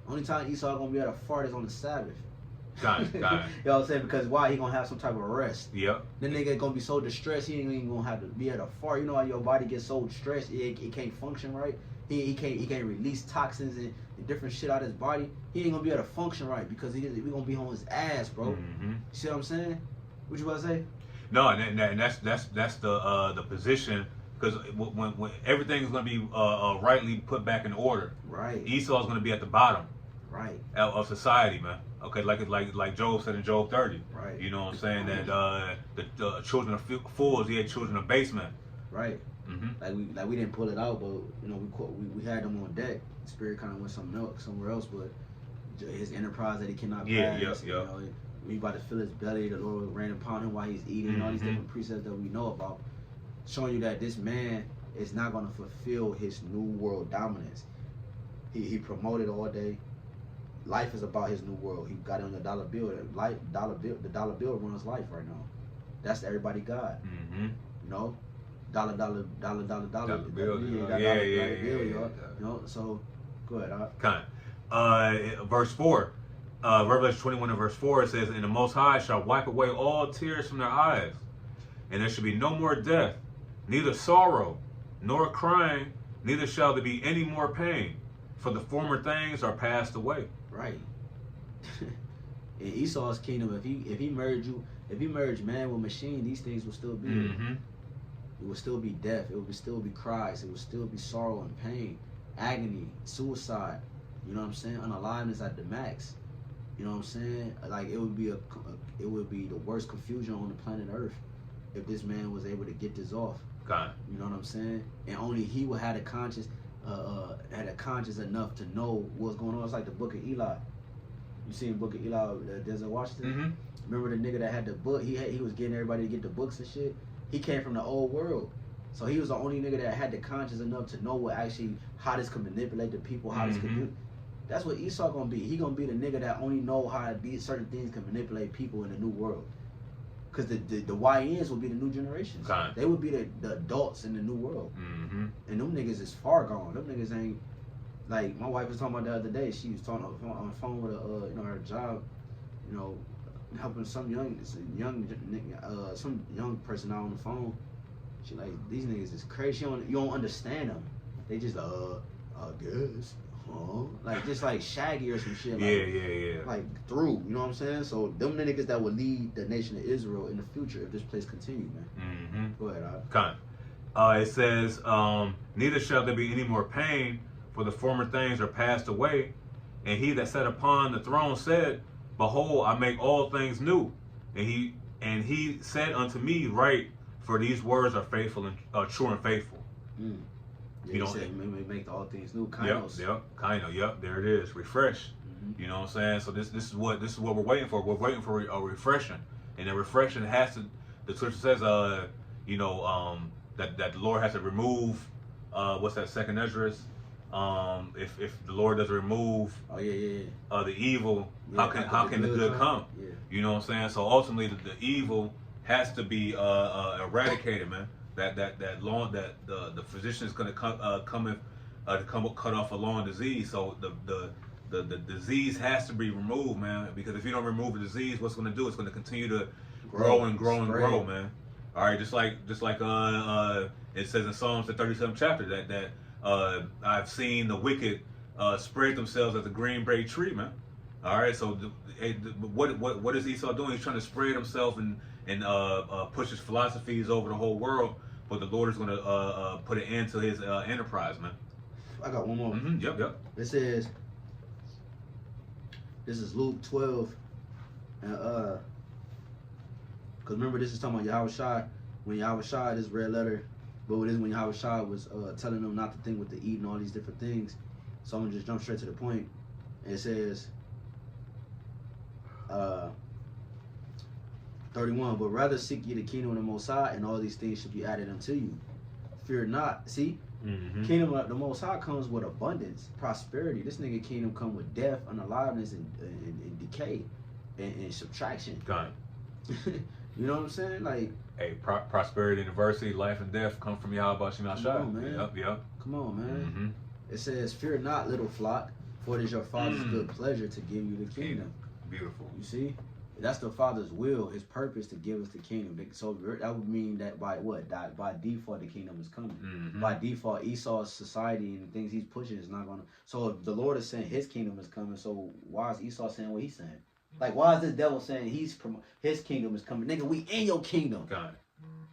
Only time Esau going to be able to fart is on the Sabbath. Got it. You know what I'm saying? Because why? He going to have some type of rest. Yep. Then nigga going to be so distressed, he ain't even going to have to be able to fart. You know how your body gets so stressed, it can't function right? He can't release toxins and different shit out of his body. He ain't going to be able to function right because we going to be on his ass, bro. You see what I'm saying? What you about to say? No, and that's the position Because when everything's going to be rightly put back in order, Right. Esau's going to be at the bottom Right. of society, man. Okay, like Job said in Job 30. Right. You know what I'm saying? That the children of fools, he had children of base men. Right. Mm-hmm. Like we didn't pull it out, but you know we had them on deck. Spirit kind of went somewhere else, but his enterprise that he cannot pass. Yeah. You know, we about to fill his belly. The Lord ran upon him while he's eating. All these different precepts that we know about, showing you that this man is not going to fulfill his new world dominance. He promoted all day. Life is about his new world. He got on the dollar bill. The dollar bill runs life right now. That's everybody God. Mm-hmm. You know, dollar bill. Yeah. You know, so go ahead. Verse 4, Revelation 21 and verse 4, it says, "And the Most High shall wipe away all tears from their eyes, and there shall be no more death, neither sorrow, nor crying, neither shall there be any more pain, for the former things are passed away." Right. In Esau's kingdom, if he merged man with machine, these things will still be there. Mm-hmm. It will still be death. It will still be cries. It will still be sorrow and pain, agony, suicide. You know what I'm saying? Unaliveness at the max. You know what I'm saying? Like it would be the worst confusion on the planet Earth if this man was able to get this off. God. You know what I'm saying? And only he would have a conscience enough to know what's going on. It's like the Book of Eli. You seen Book of Eli, Denzel Washington? Mm-hmm. Remember the nigga that had the book? He was getting everybody to get the books and shit. He came from the old world, so he was the only nigga that had the conscience enough to know how this could manipulate the people, how this could do. That's what Esau gonna be. He gonna be the nigga that only know how these certain things can manipulate people in the new world. Cause the YNs will be the new generations. God. They would be the adults in the new world. Mm-hmm. And them niggas is far gone. Them niggas ain't like my wife was talking about the other day. She was talking on the phone with her job, helping some young person out on the phone. She like, these niggas is crazy. You don't understand them. They just I guess. Like just like Shaggy or some shit. Like, Yeah. Like through, you know what I'm saying? So them the niggas that will lead the nation of Israel in the future if this place continue, man. Mm-hmm. Go ahead, It says, "Neither shall there be any more pain, for the former things are passed away. And he that sat upon the throne said, Behold, I make all things new. And he said unto me, Write, for these words are faithful and true and faithful." Yeah, You he know, said, make all things new. Kainos. Yep, there it is. Refresh. You know what I'm saying? So this is what we're waiting for. We're waiting for a refreshing. And the refreshing has to, the scripture says, that the Lord has to remove what's that, second Esdras? If the Lord doesn't remove the evil, how can the good come? Yeah. You know what I'm saying? So ultimately the evil has to be eradicated, man. That the physician is going to come cut off a long disease. So the disease has to be removed, man. Because if you don't remove the disease, what's going to do? It's going to continue to grow and grow and grow, man. All right, just like it says in Psalms the 37th chapter that I've seen the wicked spread themselves as a green bay tree, man. All right, so what is Esau doing? He's trying to spread himself and push his philosophies over the whole world, but the Lord is going to put an end to his enterprise, man. I got one more. Mm-hmm. Yep. This is Luke 12, and because remember this is talking about Yahushua. When Yahushua, this red letter, but this is when Yahushua was telling them not to think with the eat and all these different things. So I'm gonna just jump straight to the point. And it says 31, but rather seek ye the kingdom of the Most High, and all these things should be added unto you. Fear not. See, kingdom of the Most High comes with abundance, prosperity. This nigga kingdom come with death, unaliveness, and decay, and subtraction. God. You know what I'm saying? Like, hey, prosperity and adversity, life and death come from Yahweh Shem Yahshua. Come on, man. Yep. Come on, man. Mm-hmm. It says, "Fear not, little flock, for it is your Father's good pleasure to give you the kingdom." Beautiful. You see? That's the Father's will, His purpose to give us the kingdom. So that would mean that by default, the kingdom is coming. Mm-hmm. By default, Esau's society and the things he's pushing is not going to. So if the Lord is saying His kingdom is coming, so why is Esau saying what he's saying? Like, why is this devil saying his kingdom is coming? Nigga, we in your kingdom. God.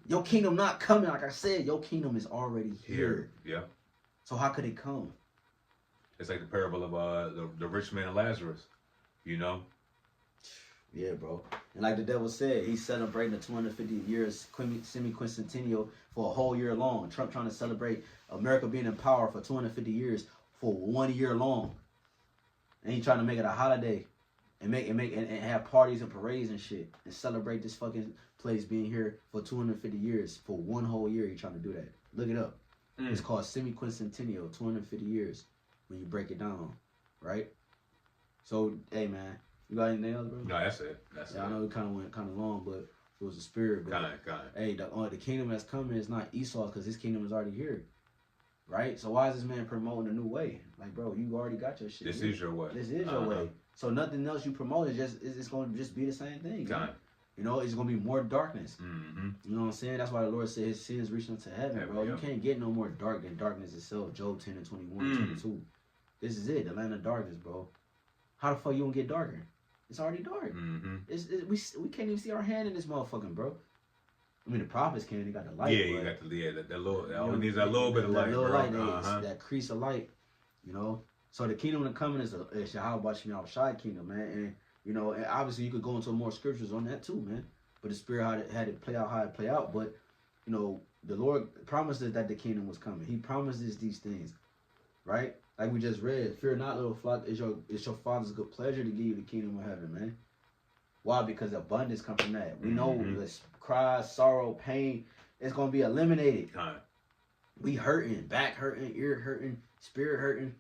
Your kingdom not coming. Like I said, your kingdom is already here. Yeah. So how could it come? It's like the parable of the rich man and Lazarus. You know? Yeah, bro. And like the devil said, he's celebrating the 250 years semi-quincentennial for a whole year long. Trump trying to celebrate America being in power for 250 years for 1 year long. And he trying to make it a holiday and have parties and parades and shit and celebrate this fucking place being here for 250 years for 1 whole year. He trying to do that. Look it up. It's called semi-quincentennial, 250 years when you break it down, right? So, hey, man, you got anything else, bro? No, that's it. That's it. I know it kind of went kind of long, but it was a spirit. But Kind of. hey, the kingdom that's coming is not Esau because his kingdom is already here, right? So why is this man promoting a new way? Like, bro, you already got your shit. This is your way. This is your way. So nothing else you promote is it's going to just be the same thing. Kind of. You know, it's going to be more darkness. Mm-hmm. You know what I'm saying? That's why the Lord said his sins reaching into heaven, bro. Yeah. You can't get no more dark than darkness itself. Job 10 and 21, 22. This is it, the land of darkness, bro. How the fuck you gonna get darker? It's already dark. Mm-hmm. We can't even see our hand in this motherfucking, bro. I mean, the prophets can. They got the light. Yeah, you got that little. It only needs that little bit of light, little bro. light, that crease of light. You know. So the kingdom of coming is Yahweh Shemel Shai kingdom, man. And you know, and obviously you could go into more scriptures on that too, man. But the spirit had it play out how it play out. But you know, the Lord promised us that the kingdom was coming. He promised us these things, right? Like we just read, fear not, little flock. It's your Father's good pleasure to give you the kingdom of heaven, man. Why? Because abundance comes from that. We know this cry, sorrow, pain, it's gonna be eliminated. We hurting, back hurting, ear hurting, spirit hurting.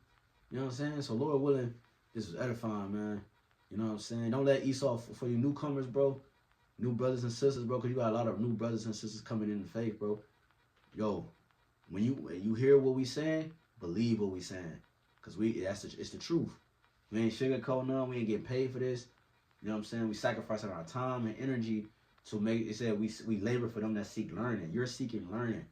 You know what I'm saying? So Lord willing, this was edifying, man. You know what I'm saying? Don't let Esau for you newcomers, bro. New brothers and sisters, bro, because you got a lot of new brothers and sisters coming in the faith, bro. Yo, when you hear what we saying, believe what we saying. Because it's the truth. We ain't sugarcoating none. We ain't getting paid for this. You know what I'm saying? We sacrificing our time and energy to make it. Said we labor for them that seek learning. You're seeking learning.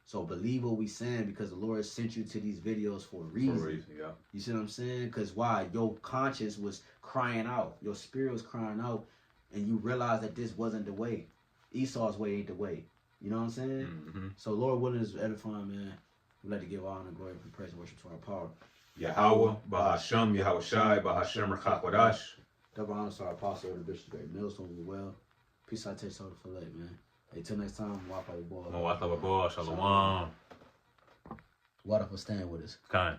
So believe what we saying because the Lord sent you to these videos for a reason. For a reason, yeah. You see what I'm saying? Because why? Your conscience was crying out. Your spirit was crying out. And you realize that this wasn't the way. Esau's way ain't the way. You know what I'm saying? Mm-hmm. So Lord willing is edifying, man. We like to give honor, glory, and praise and worship to our power. Yahweh, Bahasham, Yahweh Shai, Bahasham, Rakakwadash. Double honor to our apostle, the Bishop Great Millstone as well. Peace out, taste of the fillet, man. Hey, till next time, Wapa Boy. Mawatha Babo, Shalom. Water for staying with us. Kind.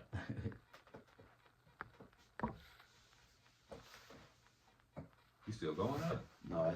You still going up? No,